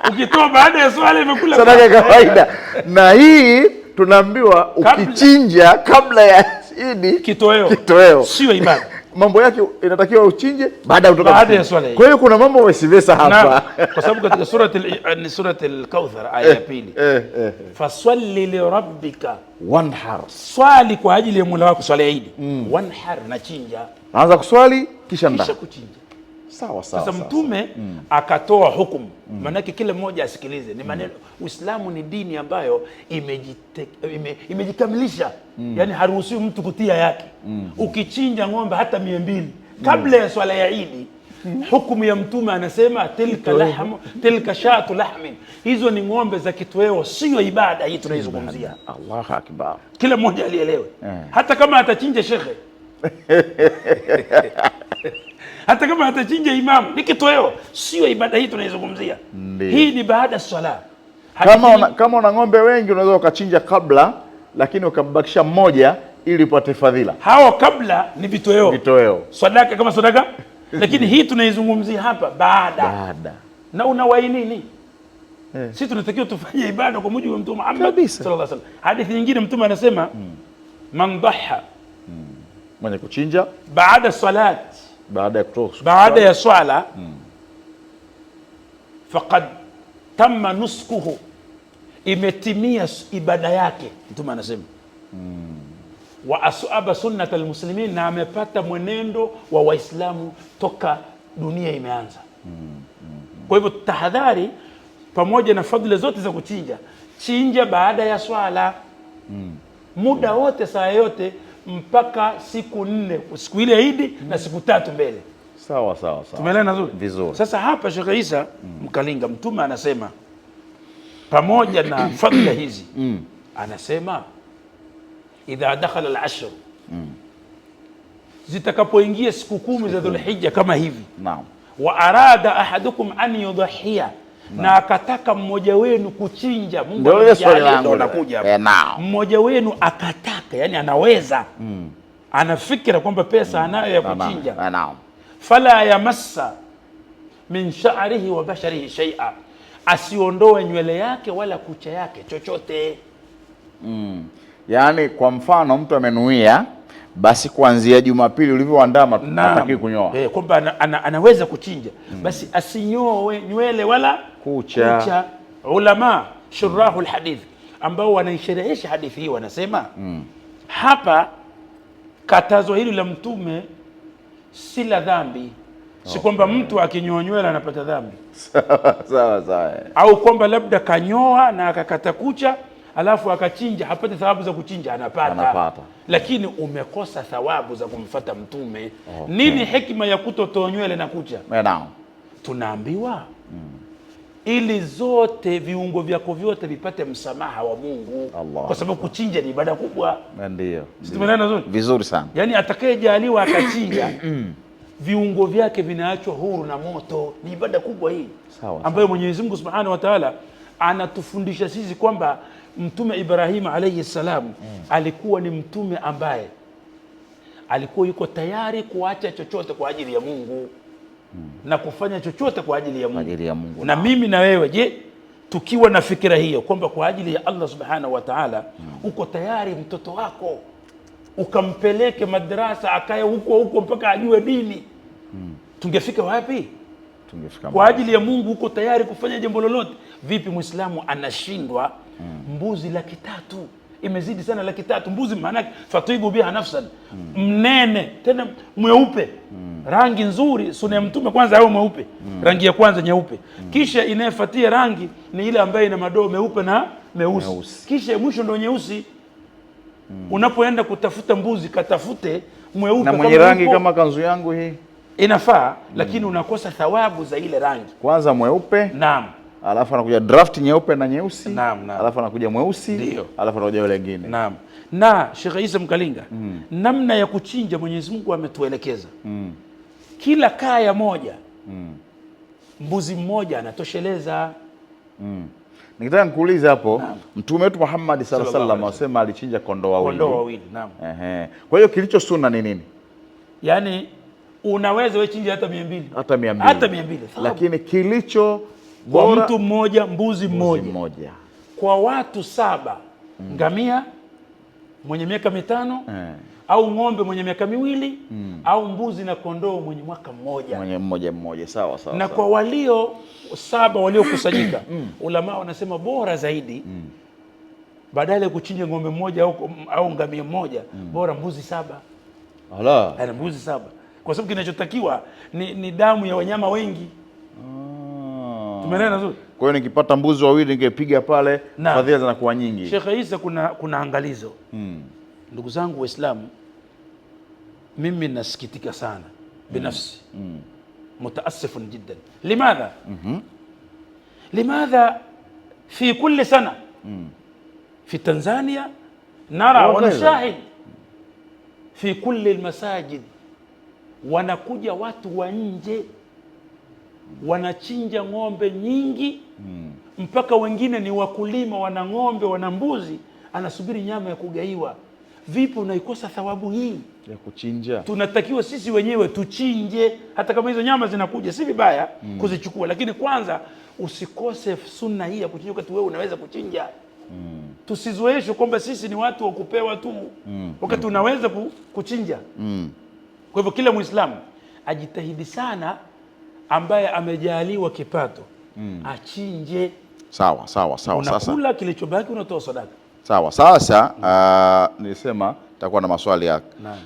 Ukitoa baada ya swala imekula sadaka kawaida. Na hii tunaambiwa ukichinja kabla ya Idi kitoweo sio ibada. Mambo yake inatakiwa uchinje baada ya swala. Kwa hiyo kuna mambo wasivesa hapa. Kwa sababu katika surati al-Kauthar aya ya pili, fasalli li rabbika wanhar, swali kwa ajili ya Mola wako swala ya Idi. Wanhar, na chinja. Anza kuswali kisha kuchinja. Sawa. Sasa Mtume akatoa hukumu. Maana yake kila mmoja asikilize. Ni maneno, Uislamu ni dini ambayo imejikamilisha. Yani haruhusiwi mtu kutia yake. Ukichinja ng'ombe hata 200 kabla ya swala ya Idi, hukumu ya Mtume anasema tilka shatu lahmin, hizo ni ng'ombe za kitoweo, sio ibada hii tunaizungumzia. Allahu akbar. Kila mmoja alielewe. Hata kama atachinja shekhe hata kama atachinja imamu, ni kitoweo, sio ibada hii tunaizungumzia. Hii ni baada ya swala. Kama una ng'ombe wengi unaweza ukachinja kabla, lakini ukambakisha mmoja ili upate fadhila. Hao kabla ni vitoweo. Sadaka kama sadaka. Lakini hii tunaizungumzia hapa baada. Na unawai nini? Sisi tunatakiwa tufanye ibada kwa mujibu wa Mtume Muhammad sallallahu alaihi wasallam. Hadithi nyingine Mtume anasema man dhaha, mwenye kuchinja baada salat, baada ya swala, faqad tamma nuskuhu, imetimia ibada yake. Mtume anasema wa asaba sunnat almuslimin, na amepata mwenendo wa Waislamu toka dunia imeanza. Kwa hivyo tahadhari, pamoja na fadhila zote za kuchinja, chinja baada ya swala, muda wote, saa yote, mpaka siku 4, siku ile ya Idi na siku 3 mbele. Sawa. Tumeelewana vizuri. Sasa hapa Sheikh Isa Mkalinga, Mtume anasema pamoja na fadhila hizi, anasema idha dakhala al-ashr, zitakapoingia siku 10 za Dhulhijja kama hivi, wa arada ahadukum an yudhiya, na akataka mmoja wenu kuchinja. Mungu anakuja hapa. Mmoja wenu akataka, yani anaweza, anafikira kwamba pesa anayo ya kuchinja. Fala yamassa min sha'rihi wa basharihi shay'a, asiondoe nywele yake wala kucha yake chochote. Yaani kwa mfano mtu amenuia basi kuanzia Jumapili ulivyoandama hataki kunyoa. Kwamba anaweza kuchinja basi asinyoe nywele wala kucha. Ulama shurahu alhadith ambao wanaisherehesha hadithi hii wanasema hapa katazo hili la Mtume si la dhambi. Si kwamba mtu akinyoa nywele anapata dhambi. Sawa. Au kwamba labda kanyoa na akakata kucha alafu akachinja hapati thawabu za kuchinja, anapata. Lakini umekosa thawabu za kumfuata Mtume. Nini hekima ya kutotoa nywele na kucha? Tunaambiwa ili zote viungo vyako vyote vipate msamaha wa Mungu. Kwa sababu kuchinja ni ibada kubwa. Ndio. Tumeelewana vizuri sana. Yaani atakayejaliwa akachinja viungo vyake vinaachwa huru na moto. Ni ibada kubwa hii. Ambayo Mwenyezi Mungu Subhanahu wa Ta'ala anatufundisha sisi kwamba Mtume Ibrahim alayhi salam alikuwa ni mtume ambaye alikuwa yuko tayari kuacha chochote kwa ajili ya Mungu na kufanya chochote kwa ajili ya Mungu. Na mimi na wewe, je, tukiwa na fikira hiyo kwamba kwa ajili ya Allah Subhanahu wa Ta'ala uko tayari mtoto wako ukampeleke madrasa akae huko mpaka ajue dini, tungefika wapi? Kwa ajili ya Mungu uko tayari kufanya jambo lolote. Vipi Muislamu anashindwa mbuzi 300? Imezidi sana 300 mbuzi, maana fatibu biha nafsan, mnene tena mweupe, rangi nzuri. Sunna ya Mtume kwanza au mweupe, rangi ya kwanza nyeupe, kisha inayofuatia rangi ni ile ambayo ina madoa meupe na meusi, kisha mwisho ndio nyeusi. Unapoenda kutafuta mbuzi katafute mweupe na mwenye rangi kama kanzu yangu hii inafaa, lakini unakosa thawabu za ile rangi. Kwanza mweupe, naam, alafu anakuja draft nyeupe na nyeusi, naam. Alafu anakuja mweusi, ndio, alafu anakuja yule mwingine, naam. Na Sheikh Isa Mkalinga, namna ya kuchinja Mwenyezi Mungu ametuelekeza. Kila kaya moja mbuzi mmoja anatosheleza. Nikitaka nikuulize hapo, Mtume wetu Muhammad sallallahu alaihi wasallam asema alichinja kondoo wawili. Naam. Kwa hiyo kilicho sunna ni nini? Yaani unaweza wewe chinja hata 200. Hata 200. Lakini kilicho kwa mtu mmoja mbuzi mmoja. Kwa watu 7 ngamia mwenye miaka 5 au ng'ombe mwenye miaka 2 au mbuzi na kondoo mwenye mwaka mmoja. Sawa. Na kwa walio 7 waliokusanyika ulama wanasema bora zaidi badala ya kuchinja ng'ombe mmoja au ngamia mmoja, bora mbuzi 7. Ana mbuzi 7 kwa sababu kinachotakiwa ni damu ya wanyama wengi. Tumeelewana nzuri? Kwa hiyo nikipata mbuzi wawili ningepiga pale, fadhila zinakuwa nyingi. Sheikh Isa, kuna angalizo. Ndugu zangu Waislamu, mimi nasikitika sana binafsi, mutaassifun jiddan. Limadha fi kulli sana fi Tanzania nara wa nashahid fi kulli almasajid, wanakuja watu wa nje wanachinja ng'ombe nyingi mpaka wengine ni wakulima, wana ng'ombe wana mbuzi, anasubiri nyama ya kugaiwa. Vipi unaikosa thawabu hii ya kuchinja? Tunatakiwa sisi wenyewe tuchinje, hata kama hizo nyama zinakuja si vibaya kuzichukua, lakini kwanza usikose sunna hii ya kuchinja wakati wewe unaweza kuchinja. Tusizoeshwe kwamba sisi ni watu wa kupewa tu wakati unaweza kuchinja. Kwa hivyo kila Muislamu ajitahidi sana, ambaye amejaliwa kipato achinje. Sawa. Unakula kilichobaki unatoa sadaka. Sawa. Sasa nilisema takuwa na maswali yake.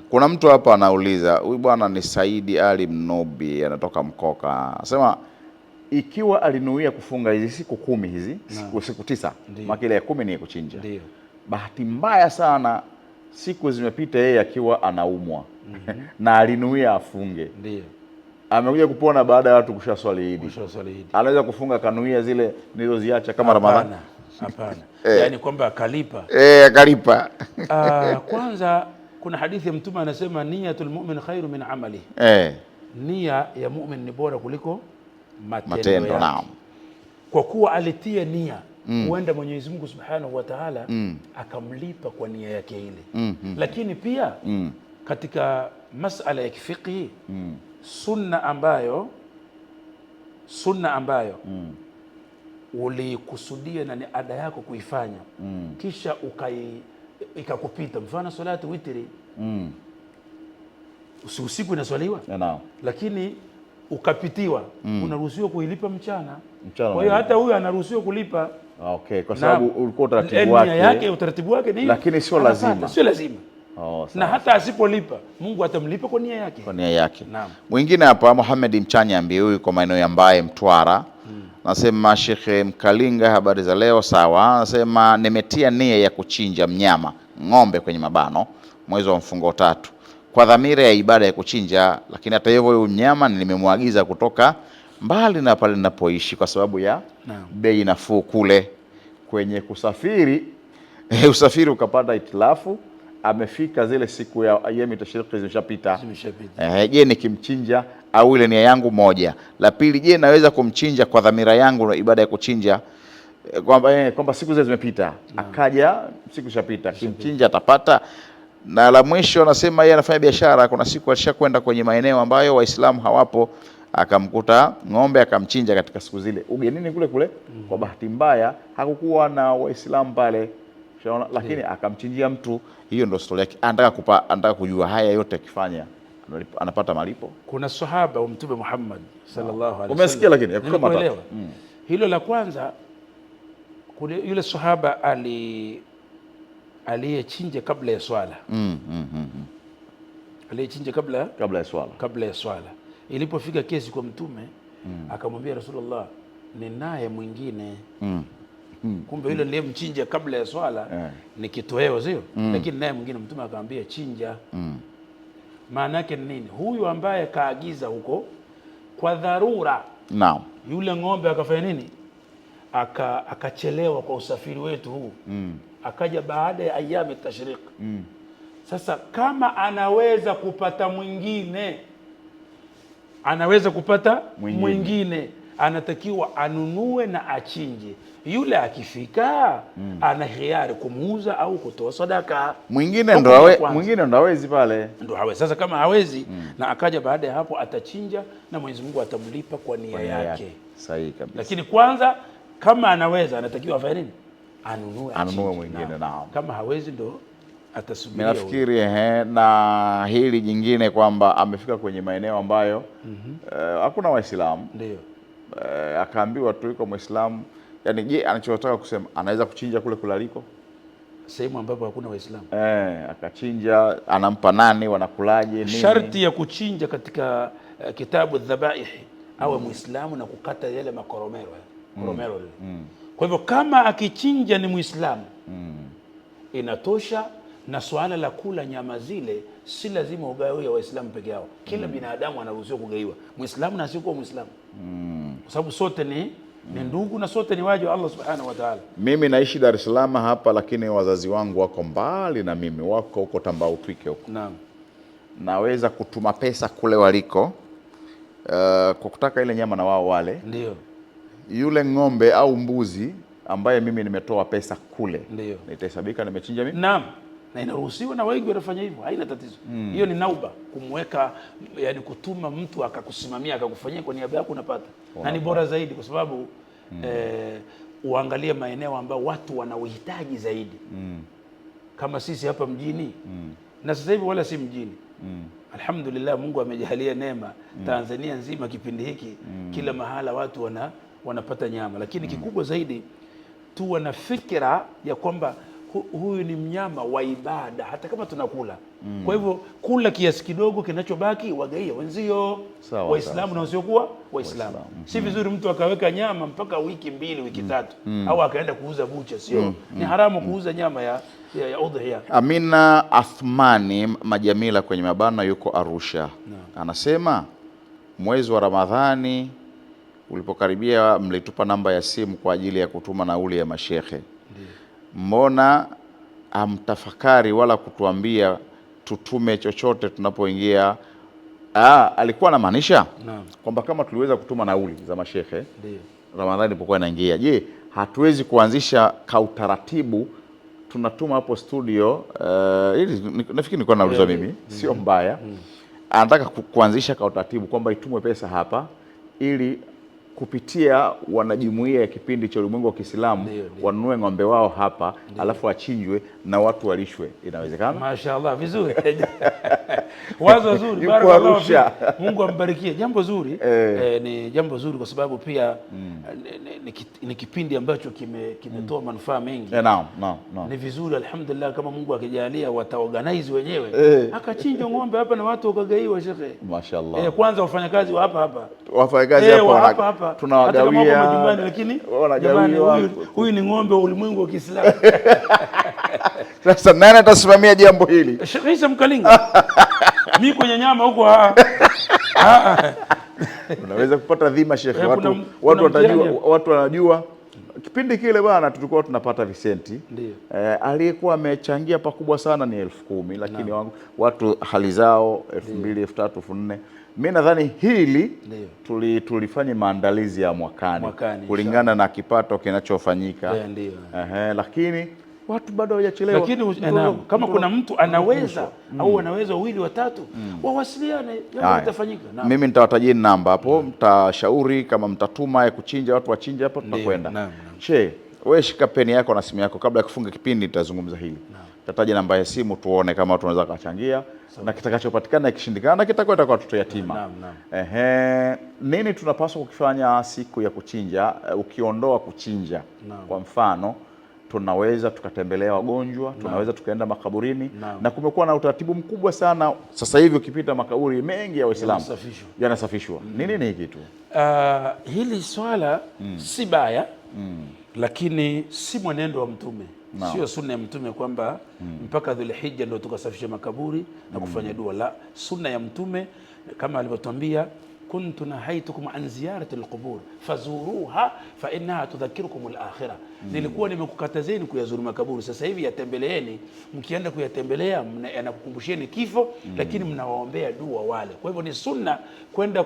Kuna mtu hapa anauliza, huyu bwana ni Saidi Ali Mnobi, anatoka Mkoka. Anasema ikiwa alinuia kufunga hizi siku 10 hizi, siku 9, makile ya 10 ni kuchinja. Ndio. Bahati mbaya sana siku zimepita yeye akiwa anaumwa na alinuia afunge. Ndio. Amekuja kupona baada ya watu kushaswali Idi. Anaweza kufunga kanuia zile nilizoziacha kama Ramadhani? Hapana. Yaani kwamba akalipa. Akalipa. Kwanza kuna hadithi ya Mtume anasema niyatul mu'min khairu min amali. Nia ya mu'min ni bora kuliko matendo yake. Naam. Kwa kuwa alitia nia, huenda Mwenyezi Mungu Subhanahu wa Ta'ala akamlipa kwa nia yake ile. Lakini pia katika masala ya kifiqhi sunna ambayo ulikusudia na ni ada yako kuifanya, kisha ikakupita, mfano salati witri usiku inaswaliwa, lakini ukapitiwa, unaruhusiwa kuilipa mchana. Kwa hiyo hata huyu anaruhusiwa kulipa. Okay, kwa sababu ulikuwa utaratibu wake ni, lakini sio lazima. Sio lazima. Na hata asipolipa Mungu atamlipa kwa nia yake. Kwa nia yake. Naam. Mwingine hapa Muhammad Mchanyambi, huyu kwa maeneo ya Mbaye Mtwara. Nasema Sheikh Mkalinga, habari za leo. Sawa. Nasema nimetia nia ya kuchinja mnyama ng'ombe kwenye mabano mwezi wa mfungo 3 kwa dhamira ya ibada ya kuchinja, lakini hata hivyo huyu mnyama nimemwagiza kutoka mbali na pale ninapoishi kwa sababu ya bei nafuu kule kwenye kusafiri. Usafiri ukapata itilafu, amefika zile siku ya ayami tashriqi zimeshapita. Je, nikimchinja au ile nia yangu moja? La pili, je, naweza kumchinja kwa dhamira yangu na ibada ya kuchinja kwamba siku zile zimepita, akaja siku zishapita, kimchinja atapata? Na la mwisho anasema yeye anafanya biashara, kuna siku alishakwenda kwenye maeneo ambayo Waislamu hawapo, akamkuta ng'ombe akamchinja katika siku zile ugenini kule. Kwa bahati mbaya hakukuwa na Waislamu pale, lakini akamchinjia mtu. Hiyo ndio story yake. Anataka kujua haya yote akifanya anapata malipo. Kuna sahaba wa Mtume Muhammad sallallahu alaihi wasallam, umesikia? Lakini yakuelewa hilo la kwanza, yule sahaba aliyechinja kabla ya swala, aliyechinja kabla ya swala. Ilipofika kesi kwa Mtume akamwambia Rasulullah, ninaye mwingine. Kumbe yule aliyemchinja kabla ya swala ni kitoweo, sio? Lakini naye mwingine Mtume akamwambia chinja. Maana yake ni nini? Huyu ambaye kaagiza huko kwa dharura, yule ng'ombe akafanya nini? Akachelewa kwa usafiri wetu huu, akaja baada ya ayami tashriq. Sasa kama anaweza kupata mwingine, anatakiwa anunue na achinje. Yule akifika ana hiari kumuuza au kutoa sadaka. Mwingine ndo hawezi pale, ndo hawezi. Sasa kama hawezi na akaja baada ya hapo, atachinja na Mwenyezi Mungu atamlipa kwa nia yake. Sahihi kabisa. Lakini kwanza kama anaweza, anatakiwa afanye nini? Anunue mwingine. Kama hawezi ndo atasubiri. Nafikiri na hili jingine kwamba amefika kwenye maeneo ambayo hakuna Waislamu, ndio akaambiwa tu yuko Muislamu. Yani je, anachotaka kusema anaweza kuchinja kule kulaliko sehemu ambapo hakuna Waislamu? Akachinja, anampa nani, wanakulaje, nini? Sharti ya kuchinja katika kitabu dhabaih awe Muislamu na kukata yale makoromero koromero. Kwa hivyo kama akichinja ni Muislamu inatosha, na swala la kula nyama zile si lazima ugawe ya Waislamu peke yao. Kila binadamu anaruhusiwa kugaiwa, Muislamu na asiyekuwa Muislamu, kwa sababu sote ni ndugu na sote ni waja wa Allah subhanahu wa ta'ala. Mimi naishi Dar es Salaam hapa, lakini wazazi wangu wako mbali na mimi, wako huko Tambau-Twike huko. Naam. Naweza kutuma pesa kule waliko kwa kutaka ile nyama na wao wale. Ndio. Yule ng'ombe au mbuzi ambaye mimi nimetoa pesa kule, ndio nitahesabika nimechinja mimi? Naam. Na inaruhusiwa na wengi wanafanya hivyo, haina tatizo. Hiyo ni nauba, kumweka, yani kutuma mtu akakusimamia akakufanyia kwa niaba yako, unapata. Na ni bora zaidi kwa sababu uangalie maeneo ambayo watu wana uhitaji zaidi. Kama sisi hapa mjini, na sasa hivi wala si mjini. Alhamdulillah, Mungu amejalia neema Tanzania nzima kipindi hiki kila mahala watu wanapata nyama, lakini kikubwa zaidi tu wana fikra ya kwamba huyu ni mnyama wa ibada, hata kama tunakula. Kwa hivyo kula kiasi kidogo, kinachobaki wagaie wenzio, Waislamu na wasiokuwa Waislamu. Si vizuri mtu akaweka nyama mpaka wiki 2 wiki 3 au akaenda kuuza bucha, sio? Ni haramu kuuza nyama ya udhiya. Amina Athmani Majamila kwenye mabana yuko Arusha. Anasema mwezi wa Ramadhani ulipokaribia mlitupa namba ya simu kwa ajili ya kutuma nauli ya mashehe. Mbona amtafakari wala kutuambia tutume chochote tunapoingia? Alikuwa anamaanisha kwamba kama tuliweza kutuma nauli za mashehe Ramadhani ilipokuwa inaingia, je, hatuwezi kuanzisha kautaratibu tunatuma hapo studio? Ili nafikiri nilikuwa nauliza mimi, sio mbaya. Anataka kuanzisha kautaratibu kwamba itumwe pesa hapa ili kupitia wanajumuiya ya kipindi cha Ulimwengu wa Kiislamu wanunue ng'ombe wao hapa, alafu achinjwe na watu walishwe. Inawezekana? Mashaallah, vizuri. Wazo zuri, barakallahu fik. Mungu ambarikie. Jambo zuri. Ni jambo zuri kwa sababu pia ni kipindi ambacho kimetoa manufaa mengi. Naam. Ni vizuri, alhamdulillah, kama Mungu akijalia wataorganize wenyewe. Akachinjwa ng'ombe hapa na watu wakagaiwa, shekhe. Mashaallah. Kwanza wafanyakazi wa hapa. Wafanyakazi hapa tunawagawia majumbani, lakini jamani, huyu ni ng'ombe wa Ulimwengu wa Kiislamu. Sasa nani atasimamia jambo hili? Sheikh Isa Mkalinga. Mimi kwenye nyama huko unaweza kupata dhima Sheikh. Watu wanajua kipindi kile bwana tulikuwa tunapata visenti. Aliyekuwa amechangia pakubwa sana ni 10,000, lakini watu hali zao 2,000, 3,000, 4,000. Mimi nadhani hili tulifanya maandalizi ya mwakani kulingana na kipato kinachofanyika. Lakini watu bado hawajachelewa. Lakini kama kuna mtu anaweza au anaweza wawili watatu wawasiliane, jambo litafanyika. Mimi nitawatajia namba hapo, mtashauri kama mtatuma ya kuchinja watu wachinje hapo, tutakwenda. Wewe shika peni yako na simu yako, kabla ya kufunga kipindi nitazungumza hili. Tataja namba ya simu tuone kama watu wanaweza kuchangia, na kitakachopatikana ikishindikana kitakwenda kwa watoto yatima. Nini tunapaswa kukifanya siku ya kuchinja? Ukiondoa kuchinja, kwa mfano tunaweza tukatembelea wagonjwa, tunaweza tukaenda makaburini, na kumekuwa na utaratibu mkubwa sana sasa hivi. Ukipita makaburi mengi ya Waislamu yanasafishwa. Nini hiki kitu? Hili swala si baya, lakini si mwenendo wa Mtume. Sio sunna ya Mtume kwamba mpaka Dhulhijja ndio tukasafisha makaburi na kufanya dua. La, sunna ya Mtume kama alivyotuambia, kuntu nahaitukum an ziyarati alqubur fazuruha fa innaha tudhakkirukum alakhirah. Nilikuwa nimekukatazeni kuyazuru makaburi, sasa hivi yatembeleeni. Mkienda kuyatembelea yanakukumbusheni kifo, lakini mnawaombea dua wale. Kwa hivyo ni sunna kwenda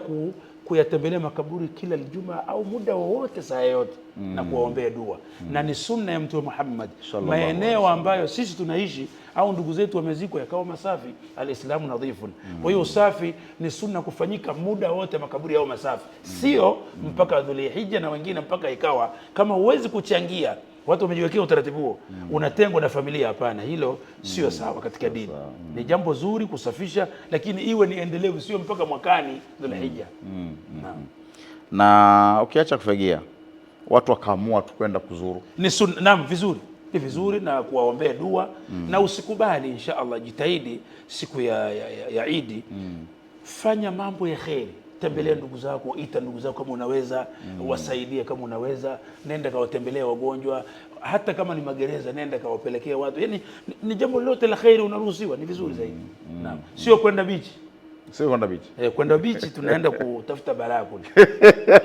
kuyatembelea makaburi kila Ijumaa au muda wowote, saa yote, na kuwaombea dua. Na ni sunna ya Mtume Muhammad. Maeneo ambayo sisi tunaishi au ndugu zetu wamezikwa yakawa masafi, alislamu nadhifun. Kwa hiyo usafi ni sunna kufanyika muda wote, makaburi yao masafi, sio mpaka Dhulhijja na wengine mpaka ikawa kama huwezi kuchangia. Watu wamejiwekea utaratibu huo, unatengwa na familia. Hapana, hilo sio sawa katika dini. Ni jambo zuri kusafisha, lakini iwe ni endelevu, sio mpaka mwakani Dhulhijja. Na ukiacha kufagia, watu wakaamua tu kwenda kuzuru, ni sunna. Naam, vizuri, ni vizuri, na kuwaombea dua. Na usikubali, insha Allah, jitahidi siku ya Idi, fanya mambo ya kheri. Tembelea ndugu zako, ita ndugu zako kama unaweza, wasaidie kama unaweza, nenda kawatembelea wagonjwa, hata kama ni magereza nenda kawapelekea watu. Yani ni jambo lolote la khairi unaruhusiwa, ni vizuri zaidi. Naam, sio kwenda beach. Sio kwenda beach. Kwenda beach tunaenda kutafuta balaa kule.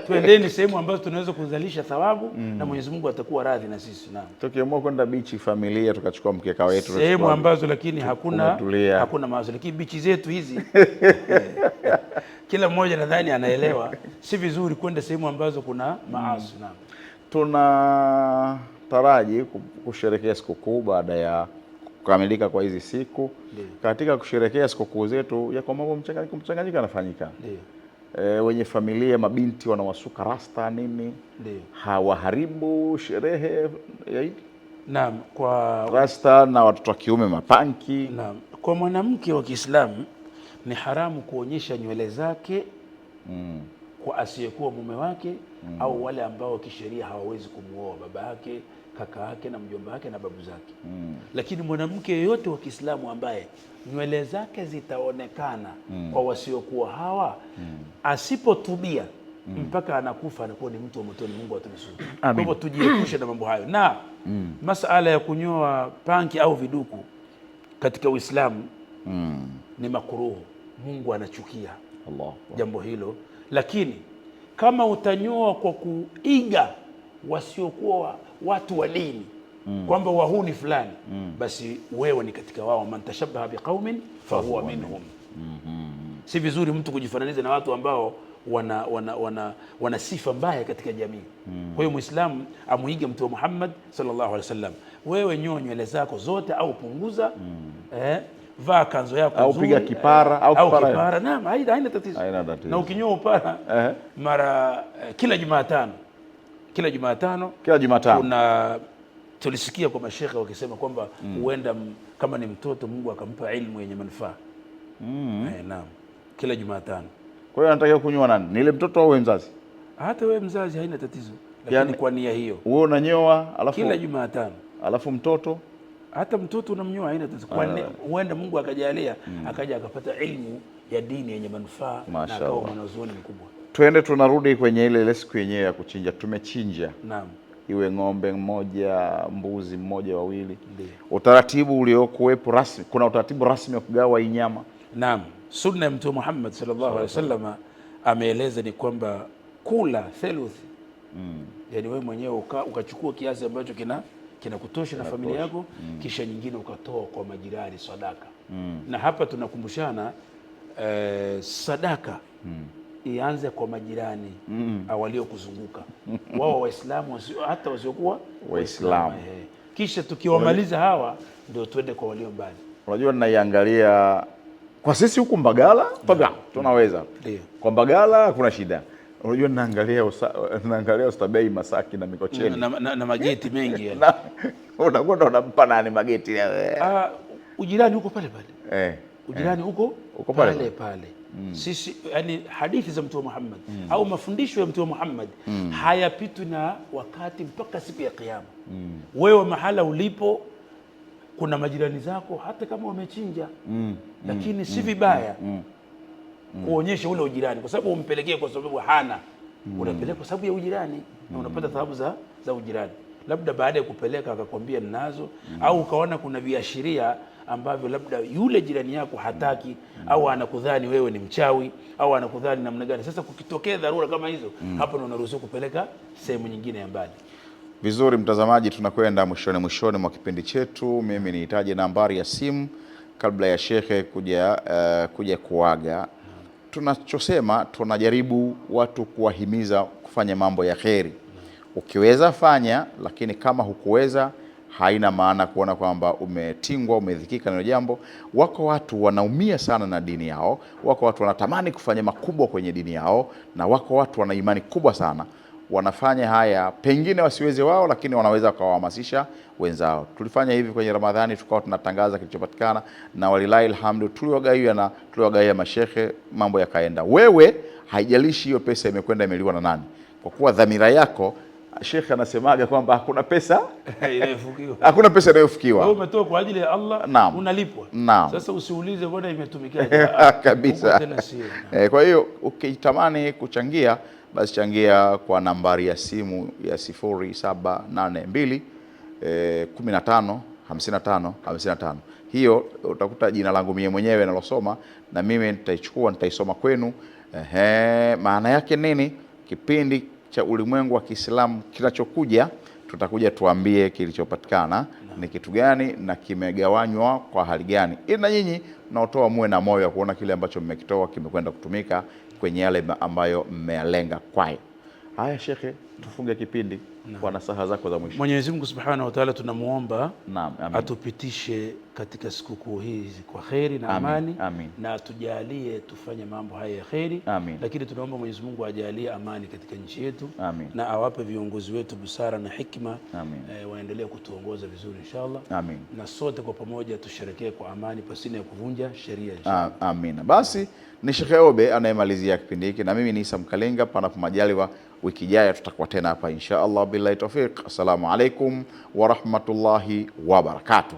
Tuendeni sehemu ambazo tunaweza kuzalisha thawabu na Mwenyezi Mungu atakuwa radhi na sisi. Naam. Tukiamua kwenda beach familia, tukachukua mkeka wetu, sehemu ambazo lakini hakuna mawazo, lakini beach zetu hizi kila mmoja nadhani anaelewa, si vizuri kwenda sehemu ambazo kuna maasi. Naam. Tunataraji kusherehekea sikukuu baada ya kukamilika kwa hizi siku. Katika kusherehekea sikukuu zetu yako mambo mchanganyiko yanafanyika. Wenye familia, mabinti wanawasuka rasta nini, hawaharibu sherehe ya Eid. Naam, kwa rasta na watoto wa kiume mapanki. Naam, kwa mwanamke wa Kiislamu ni haramu kuonyesha nywele zake kwa asiyekuwa mume wake au wale ambao kisheria hawawezi kumuoa, baba yake, kaka yake na mjomba wake na babu zake. Lakini mwanamke yeyote wa Kiislamu ambaye nywele zake zitaonekana kwa wasiokuwa hawa, asipotubia mpaka anakufa anakuwa ni mtu wa motoni. Mungu atunusuru. Kwa hivyo tujiepushe na mambo hayo. Na masala ya kunyoa panki au viduku katika Uislamu ni makruhu. Mungu anachukia jambo hilo. Lakini kama utanyoa kwa kuiga wasiokuwa watu wa dini, kwamba wahuni fulani, basi wewe ni katika wao. Man tashabbaha biqaumin fahuwa minhum. Si vizuri mtu kujifananiza na watu ambao wana sifa mbaya katika jamii. Kwa hiyo Muislamu amuige Mtume Muhammad sallallahu alaihi wasallam. Wewe nyoa nywele zako zote au punguza, vaa kanzo yako au piga kipara au kipara. Naam, haina tatizo. Na ukinyoa upara mara kila Jumatano kuna tulisikia kwa mashekhe wakisema kwamba huenda kama ni mtoto Mungu akampa ilmu yenye manufaa. Naam, kila Jumatano. Kwa hiyo anataka kunyoa nani? Ni ile mtoto au wewe mzazi? Hata wewe mzazi haina tatizo, lakini kwa nia hiyo. Wewe unanyoa alafu kila Jumatano. Alafu mtoto hata mtoto unamnyoa, haina tatizo. Kwani huenda Mungu akajalia akaja akapata ilmu ya dini yenye manufaa na akawa mwanazuoni mkubwa. Twende tunarudi kwenye ile siku yenyewe ya kuchinja. Tumechinja. Naam. Iwe ng'ombe mmoja, mbuzi mmoja, wawili. Ndiyo. Utaratibu uliokuwepo rasmi, kuna utaratibu rasmi wa kugawa hii nyama? Naam. Sunna ya Mtume Muhammad sallallahu alaihi wasallam ameeleza ni kwamba kula theluthi. Yaani wewe mwenyewe ukachukua kiasi ambacho kinakutosha na familia yako, kisha nyingine ukatoa kwa majirani sadaka. Na hapa tunakumbushana sadaka ianze kwa majirani waliokuzunguka, wao Waislamu hata wasiokuwa Waislamu. Kisha tukiwamaliza hawa ndio twende kwa walio mbali. Unajua ninaiangalia kwa sisi huku Mbagala tunaweza. Ndio. Kwa Mbagala kuna shida. Unajua naangalia Ustabei, Masaki na Mikocheni na mageti mengi yani. Unakwenda unampa nani mageti? Ujirani huko pale pale. Ujirani huko pale pale. Sisi yani hadithi za Mtume Muhammad au mafundisho ya Mtume Muhammad hayapitwi na wakati mpaka siku ya Kiyama. Wewe mahala ulipo kuna majirani zako hata kama wamechinja, lakini si vibaya kuonyesha ule ujirani, kwa sababu umpelekee kwa sababu hana, unapeleka kwa sababu ya ujirani na unapata thawabu za ujirani. Labda baada ya kupeleka akakwambia ninazo, au ukaona kuna viashiria ambavyo labda yule jirani yako hataki, au anakudhani wewe ni mchawi, au anakudhani namna gani. Sasa kukitokea dharura kama hizo, hapo ndio unaruhusiwa kupeleka sehemu nyingine ya mbali. Vizuri mtazamaji, tunakwenda mwishoni mwa kipindi chetu. Mimi nihitaji nambari ya simu kabla ya shekhe kuja kuaga. Tunachosema, tunajaribu watu kuwahimiza kufanya mambo ya kheri. Ukiweza fanya, lakini kama hukuweza haina maana kuona kwamba umetingwa, umedhikika na jambo. Wako watu wanaumia sana na dini yao, wako watu wanatamani kufanya makubwa kwenye dini yao, na wako watu wana imani kubwa sana. Wanafanya haya pengine wasiweze wao, lakini wanaweza kuwahamasisha wenzao. Tulifanya hivi kwenye Ramadhani, tukawa tunatangaza kilichopatikana, na walilahi alhamdu tuliwagawia mashehe, mambo yakaenda. Wewe haijalishi hiyo pesa imekwenda imeliwa na nani, kwa kuwa dhamira yako, shekhe anasemaga kwamba hakuna pesa inayofukiwa. Hakuna pesa inayofukiwa. Wewe umetoa kwa ajili ya Allah, unalipwa. Sasa usiulize bwana imetumikaje. Kabisa. Kwa hiyo ukitamani kuchangia, basi changia kwa nambari ya simu ya 0782 15 55 55. Hiyo utakuta jina langu mimi mwenyewe nalosoma, na mimi nitaichukua nitaisoma kwenu. Maana yake nini? Kipindi cha Ulimwengu wa Kiislamu kinachokuja, tutakuja tuambie kilichopatikana ni kitu gani na kimegawanywa kwa hali gani, ili na nyinyi mnaotoa muwe na moyo wa kuona kile ambacho mmekitoa kimekwenda kutumika kwenye yale ambayo mmeyalenga kwayo. Haya shekhe, tufunge kipindi kwa nasaha zako za mwisho. Mwenyezi Mungu Subhanahu wa Ta'ala tunamuomba atupitishe katika sikukuu hizi kwa kheri na amani. Na atujalie tufanye mambo haya ya kheri. Lakini tunaomba Mwenyezi Mungu ajalie amani katika nchi yetu. Na awape viongozi wetu busara na hikma, waendelee kutuongoza vizuri inshallah. Na sote kwa pamoja tusherekee kwa amani pasina ya kuvunja sheria inshallah. Amina. Basi ni Sheikh Obe anayemalizia kipindi hiki, na mimi ni Isa Mkalinga. Panapo majaliwa wiki ijayo tutakuwa tena hapa insha Allah. Billahi tawfiq. Assalamu alaikum wa rahmatullahi wa barakatuh.